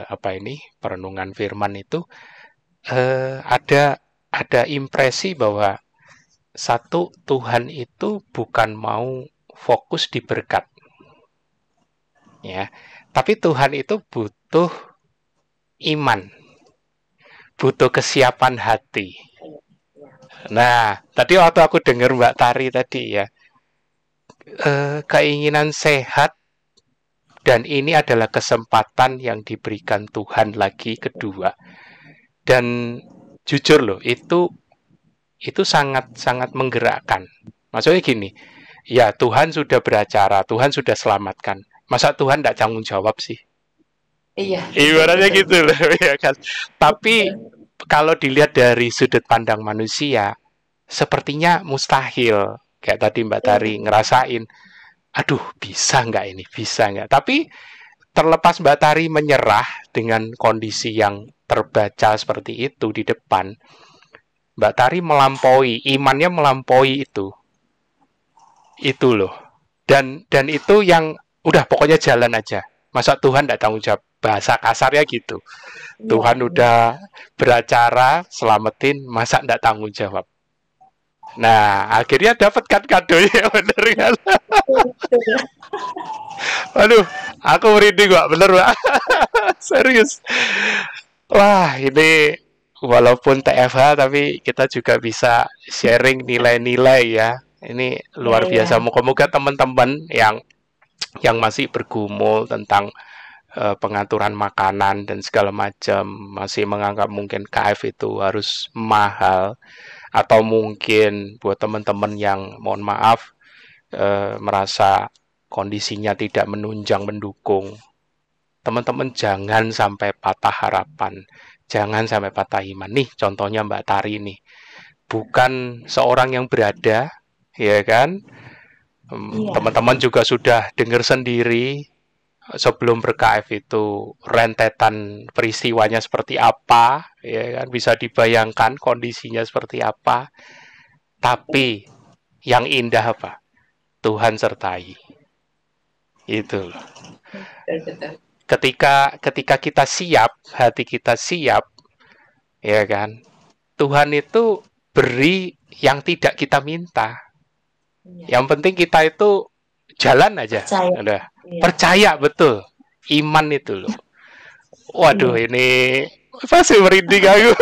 apa ini perenungan firman itu ada impresi bahwa satu Tuhan itu bukan mau fokus di berkat ya, tapi Tuhan itu butuh iman, butuh kesiapan hati. Nah, tadi waktu aku dengar Mbak Tari tadi ya, keinginan sehat dan ini adalah kesempatan yang diberikan Tuhan lagi kedua. Dan jujur loh, itu sangat sangat menggerakkan. Maksudnya gini, ya Tuhan sudah beracara, Tuhan sudah selamatkan. Masa Tuhan tidak tanggung jawab sih? Iya. Ibaratnya gitu loh, ya kan. Tapi kalau dilihat dari sudut pandang manusia, sepertinya mustahil. Kayak tadi Mbak Tari ngerasain, aduh bisa nggak ini, bisa nggak. Tapi terlepas Mbak Tari menyerah dengan kondisi yang terbaca seperti itu di depan, Mbak Tari melampaui, imannya melampaui itu loh. Dan itu yang udah pokoknya jalan aja. Masa Tuhan tidak tanggung jawab? Bahasa kasarnya gitu. Tuhan udah beracara selamatin, masa tidak tanggung jawab? Nah, akhirnya dapat kan kadonya, bener kan? Aduh, aku merinding Mbak, bener Mbak. Serius. Wah, ini walaupun TFH tapi kita juga bisa sharing nilai-nilai ya. Ini luar biasa. Moga-moga teman-teman yang masih bergumul tentang pengaturan makanan dan segala macam, masih menganggap mungkin KF itu harus mahal, atau mungkin buat teman-teman yang mohon maaf merasa kondisinya tidak menunjang mendukung, teman-teman jangan sampai patah harapan, jangan sampai patah iman. Nih contohnya Mbak Tari nih, bukan seorang yang berada, ya kan? Teman-teman juga sudah dengar sendiri sebelum ber-KF itu rentetan peristiwanya seperti apa, ya kan, bisa dibayangkan kondisinya seperti apa. Tapi yang indah apa? Tuhan sertai. Itu loh. Ketika kita siap, hati kita siap, ya kan, Tuhan itu beri yang tidak kita minta. Yang penting kita itu jalan aja, udah percaya betul, iman itu loh. Waduh, ini pasti merinding aku.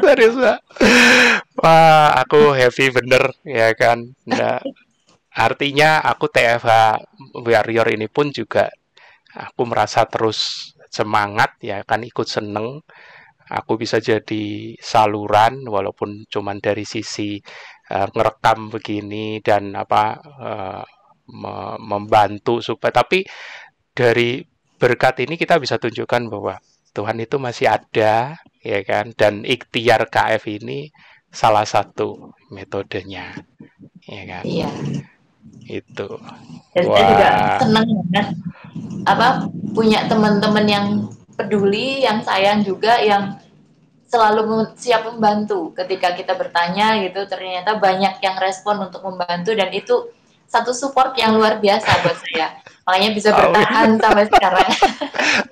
Serius Mbak. Wah, aku happy bener ya kan. Nah, artinya aku TFH Warrior ini pun juga aku merasa terus semangat ya kan, ikut seneng. Aku bisa jadi saluran walaupun cuman dari sisi ngerekam begini dan membantu supaya, tapi dari berkat ini kita bisa tunjukkan bahwa Tuhan itu masih ada ya kan, dan ikhtiar KF ini salah satu metodenya ya kan. Iya. Itu. Dan saya juga senang banget punya teman-teman yang peduli, yang sayang juga, yang selalu siap membantu ketika kita bertanya gitu. Ternyata banyak yang respon untuk membantu, dan itu satu support yang luar biasa buat saya. Makanya bisa bertahan sampai sekarang.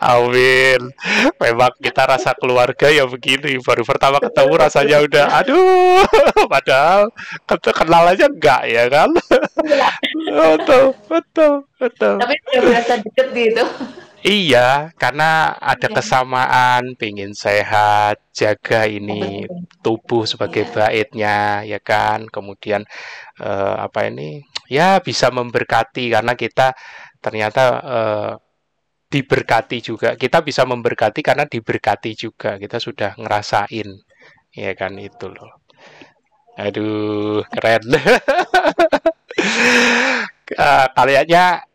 Amin. Memang kita rasa keluarga ya begini. Baru pertama ketemu rasanya udah aduh. Padahal kenal aja enggak ya kan? Betul. Tapi udah berasa deket gitu. Iya, karena ada kesamaan, pingin sehat, jaga ini tubuh sebagai baitnya, ya kan. Kemudian ya bisa memberkati, karena kita ternyata diberkati juga. Kita bisa memberkati karena diberkati juga. Kita sudah ngerasain, ya kan, itu loh. Aduh, keren. Kaliannya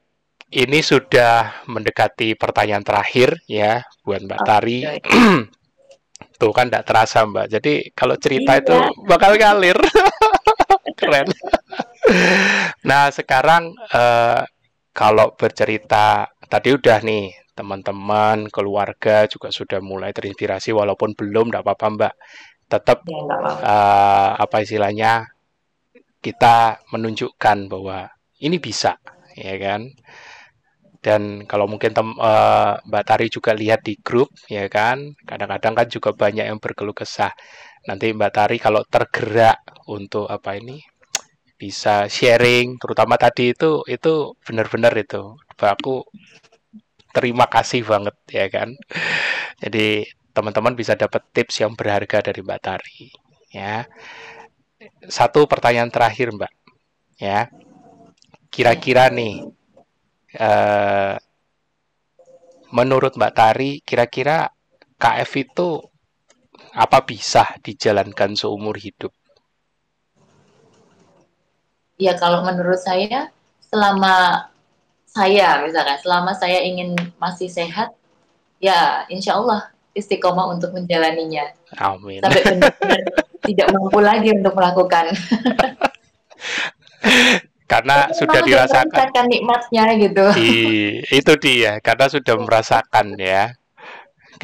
ini sudah mendekati pertanyaan terakhir ya buat Mbak Tari. Tuh kan tidak terasa Mbak. Jadi kalau cerita itu bakal ngalir. Keren. Nah sekarang kalau bercerita tadi udah nih teman-teman, keluarga juga sudah mulai terinspirasi, walaupun belum, tidak apa-apa Mbak. Tetap Ya, nggak apa-apa. apa istilahnya, kita menunjukkan bahwa ini bisa, ya kan? Dan kalau mungkin Mbak Tari juga lihat di grup, ya kan, kadang-kadang kan juga banyak yang berkeluh kesah. Nanti Mbak Tari kalau tergerak untuk apa ini, bisa sharing, terutama tadi itu benar-benar itu. Aku terima kasih banget, ya kan. Jadi teman-teman bisa dapat tips yang berharga dari Mbak Tari, ya. Satu pertanyaan terakhir Mbak, ya. Ya. Kira-kira nih, eh, menurut Mbak Tari, kira-kira KF itu apa bisa dijalankan seumur hidup? Ya, kalau menurut saya, selama misalkan, selama saya ingin masih sehat, ya insya Allah istiqomah untuk menjalaninya. Amin. Sampai benar-benar tidak mampu lagi untuk melakukan. Karena Tapi memang sudah udah dirasakan. merasakan nikmatnya gitu. Itu dia, karena sudah merasakan ya.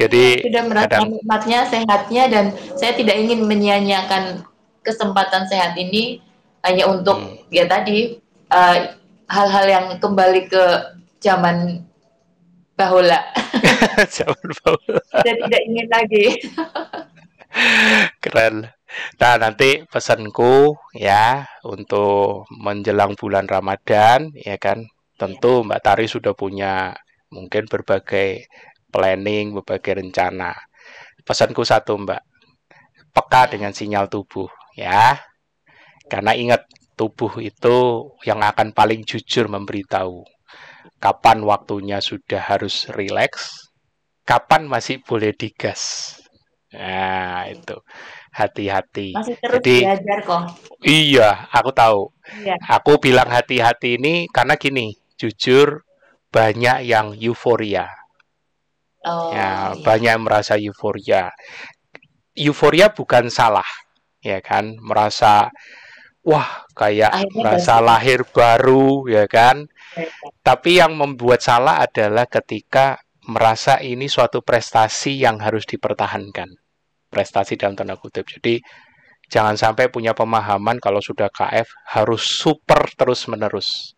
Iya, Jadi sudah merasakan kadang nikmatnya, sehatnya, dan saya tidak ingin menyia-nyiakan kesempatan sehat ini hanya untuk hmm, ya tadi eh, hal-hal yang kembali ke zaman bahula. zaman bawah. Saya tidak ingin lagi. Keren. Nah, nanti pesanku ya untuk menjelang bulan Ramadan ya kan. Tentu Mbak Tari sudah punya mungkin berbagai planning, berbagai rencana. Pesanku satu Mbak, peka Ya, dengan sinyal tubuh ya. Karena ingat, tubuh itu yang akan paling jujur memberitahu kapan waktunya sudah harus rileks, kapan masih boleh digas. Nah, itu hati-hati. masih terus Jadi, belajar kok. iya, aku tahu. Iya. Aku bilang hati-hati ini karena gini, jujur banyak yang euforia. Oh Ya, iya. banyak yang merasa euforia. Euforia bukan salah, ya kan? Merasa wah, kayak Akhirnya merasa bahagia. lahir baru, ya kan? Tapi yang membuat salah adalah ketika merasa ini suatu prestasi yang harus dipertahankan. Prestasi dalam tanda kutip. Jadi jangan sampai punya pemahaman kalau sudah KF harus super terus-menerus.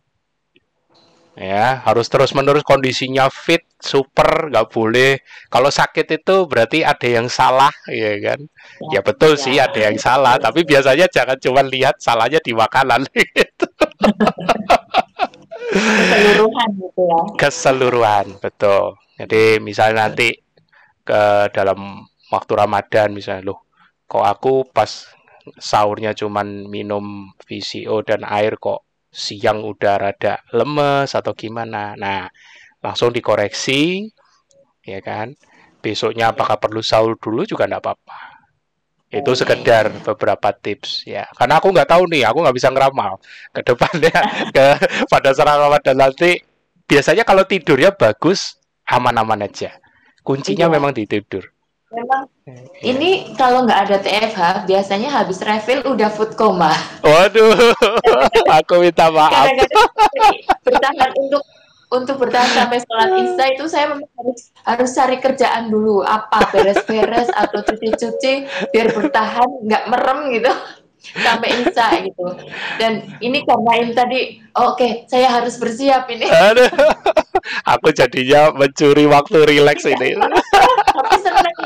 Ya, harus terus-menerus kondisinya fit, super, nggak boleh. Kalau sakit itu berarti ada yang salah, ya kan? Ya, Ya betul ya, sih ada yang salah, tapi biasanya jangan cuma lihat salahnya di makanan. keseluruhan gitu ya. Keseluruhan, betul. Jadi misalnya nanti ke dalam waktu Ramadan misalnya, loh, kok aku pas sahurnya cuman minum VCO dan air kok siang udah rada lemes atau gimana. Nah, langsung dikoreksi, ya kan? Besoknya Ya, apakah perlu sahur dulu juga enggak apa-apa. Itu ya, ya, sekedar ya. beberapa tips ya. Karena aku nggak tahu nih, aku nggak bisa ngeramal ke depannya ke pada saat Ramadan nanti. Biasanya kalau tidurnya bagus, aman-aman aja. Kuncinya Iya. memang di tidur. Memang Ya. ini kalau nggak ada TFH, biasanya habis refill udah food coma. Waduh, aku minta maaf. Kadang-kadang bertahan untuk bertahan sampai sholat isya itu saya memang harus cari kerjaan dulu, apa beres-beres atau cuci-cuci biar bertahan nggak merem gitu sampai isya gitu. Dan ini karena ini tadi, oke, saya harus bersiap ini. Aduh, aku jadinya mencuri waktu rileks Tidak ini. tapi senang.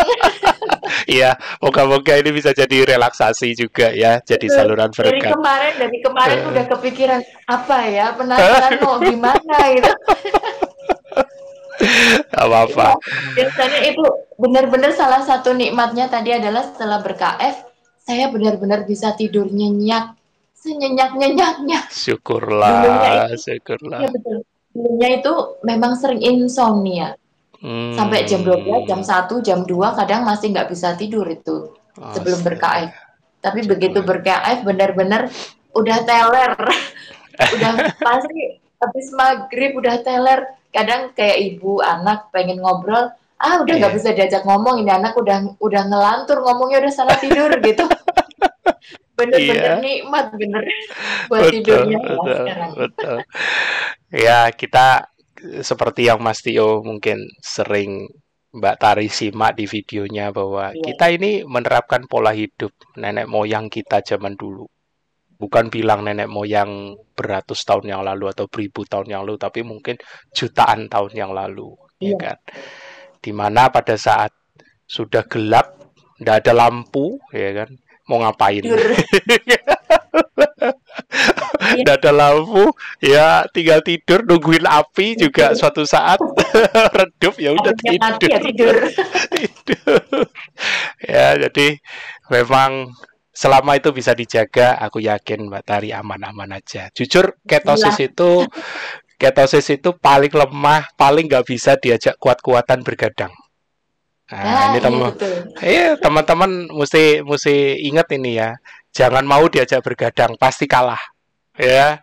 Iya, moga-moga ini bisa jadi relaksasi juga ya, jadi saluran berkat. Dari kemarin udah Eh, kepikiran apa ya, penasaran mau gimana gitu. Iya, apa-apa. biasanya itu benar-benar salah satu nikmatnya tadi adalah setelah ber-KF, saya benar-benar bisa tidur nyenyak, senyenyak-nyenyaknya. Dulunya Syukurlah, itu, syukurlah. ya betul, dulunya itu memang sering insomnia. Sampai jam 12, jam Hmm, 1, jam 2 kadang masih nggak bisa tidur itu sebelum ber-KF. astaga, Tapi begitu syukurlah. ber-KF benar-benar udah teler. Udah pasti habis maghrib udah teler, kadang kayak ibu anak pengen ngobrol, udah nggak Iya, bisa diajak ngomong, ini anak udah ngelantur ngomongnya, udah salah tidur gitu. Bener-bener iya, nikmat bener buat betul, tidurnya ya betul, sekarang. betul. Ya, kita seperti yang Mas Tio mungkin sering Mbak Tari simak di videonya bahwa kita ini menerapkan pola hidup nenek moyang kita zaman dulu. Bukan bilang nenek moyang beratus tahun yang lalu atau beribu tahun yang lalu, tapi mungkin jutaan tahun yang lalu, ya kan? Dimana pada saat sudah gelap, tidak ada lampu, ya kan? Mau ngapain? Tidak ada lampu, ya tinggal tidur, nungguin api juga suatu saat redup, ya udah tidur. Ya, jadi memang selama itu bisa dijaga, aku yakin Mbak Tari aman-aman aja. Jujur, ketosis itu paling lemah, paling nggak bisa diajak kuat-kuatan bergadang. Nah, ini teman-teman mesti ingat ini ya. Jangan mau diajak bergadang, pasti kalah. Ya.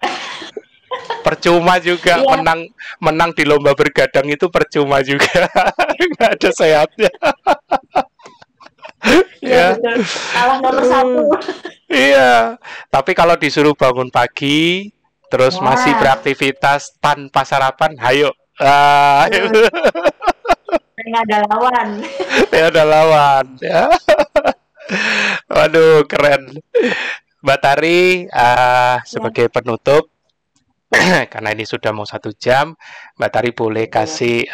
Percuma juga menang di lomba bergadang itu percuma juga. Nggak ada sehatnya. Iya, betul. Kalah nomor 1. Iya, tapi kalau disuruh bangun pagi, terus masih beraktivitas tanpa sarapan, hayo. Nggak ada lawan. Ya ada lawan. Ya. Waduh, keren. Mbak Tari, sebagai penutup, karena ini sudah mau 1 jam, Mbak Tari boleh kasih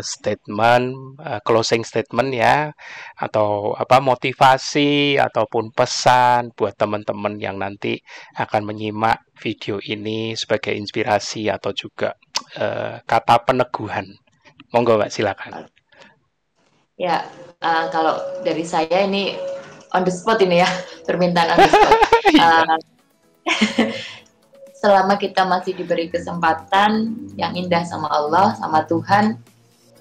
statement, closing statement ya, atau apa motivasi ataupun pesan buat teman-teman yang nanti akan menyimak video ini sebagai inspirasi atau juga kata peneguhan. Monggo Mbak, silakan. Ya, kalau dari saya ini on the spot ini ya, permintaan on the spot. Selama kita masih diberi kesempatan yang indah sama Allah, sama Tuhan,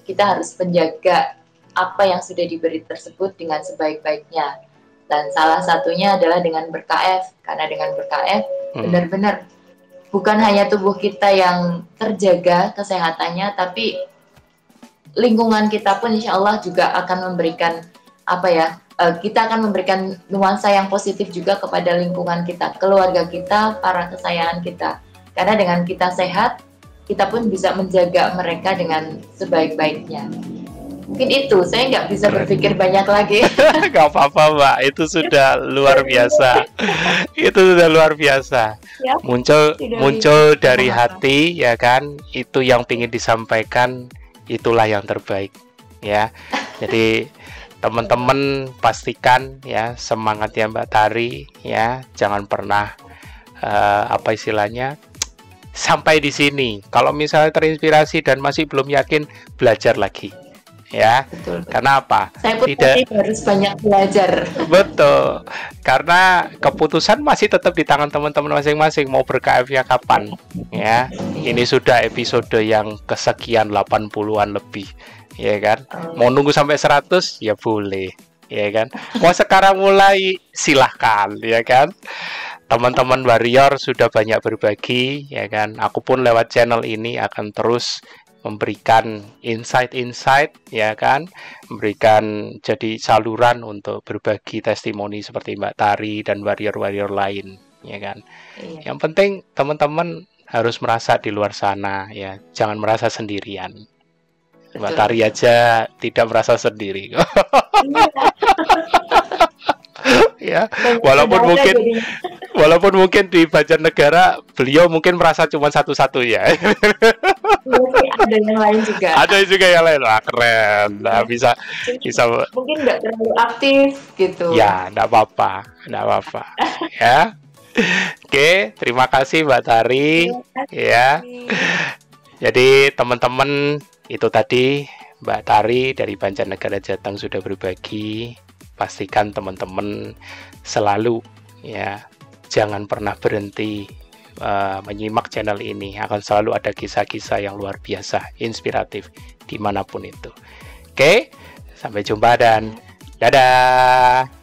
kita harus menjaga apa yang sudah diberi tersebut dengan sebaik-baiknya. Dan salah satunya adalah dengan ber-KF, karena dengan ber-KF benar-benar bukan hanya tubuh kita yang terjaga kesehatannya, tapi lingkungan kita pun insya Allah juga akan memberikan kita akan memberikan nuansa yang positif juga kepada lingkungan kita, keluarga kita, para kesayangan kita. Karena dengan kita sehat, kita pun bisa menjaga mereka dengan sebaik-baiknya. Mungkin itu, saya nggak bisa berpikir banyak lagi. Nggak apa-apa Mbak, itu sudah luar biasa. Itu sudah luar biasa. Ya, muncul dari hati, ya kan? Itu yang ingin disampaikan, itulah yang terbaik. Ya, jadi teman-teman pastikan ya semangatnya Mbak Tari ya, jangan pernah istilahnya sampai di sini. Kalau misalnya terinspirasi dan masih belum yakin, belajar lagi ya. Betul. Karena apa? Saya pun harus banyak belajar. Betul. Karena keputusan masih tetap di tangan teman-teman masing-masing mau ber-KF-nya kapan ya. Ini sudah episode yang kesekian 80-an lebih. Ya kan, mau nunggu sampai 100 ya boleh, ya kan. Mau sekarang mulai silahkan, ya kan. Teman-teman warrior sudah banyak berbagi, ya kan. Aku pun lewat channel ini akan terus memberikan insight-insight, ya kan. Memberikan jadi saluran untuk berbagi testimoni seperti Mbak Tari dan warrior-warrior lain, ya kan. Yang penting teman-teman harus merasa di luar sana, ya. Jangan merasa sendirian. Mbak Tari aja tidak merasa sendiri. Ya, walaupun mungkin di Banjarnegara beliau mungkin merasa cuma satu-satunya. Ada yang lain juga. Ada juga yang lain. Wah, keren. Nah, bisa mungkin nggak terlalu aktif gitu. Ya, enggak apa-apa. Ya. Oke, terima kasih Mbak Tari. Ya. Jadi teman-teman, itu tadi Mbak Tari dari Banjarnegara Jateng sudah berbagi. Pastikan teman-teman selalu ya jangan pernah berhenti menyimak channel ini. Akan selalu ada kisah-kisah yang luar biasa, inspiratif dimanapun itu. Oke, sampai jumpa dan dadah.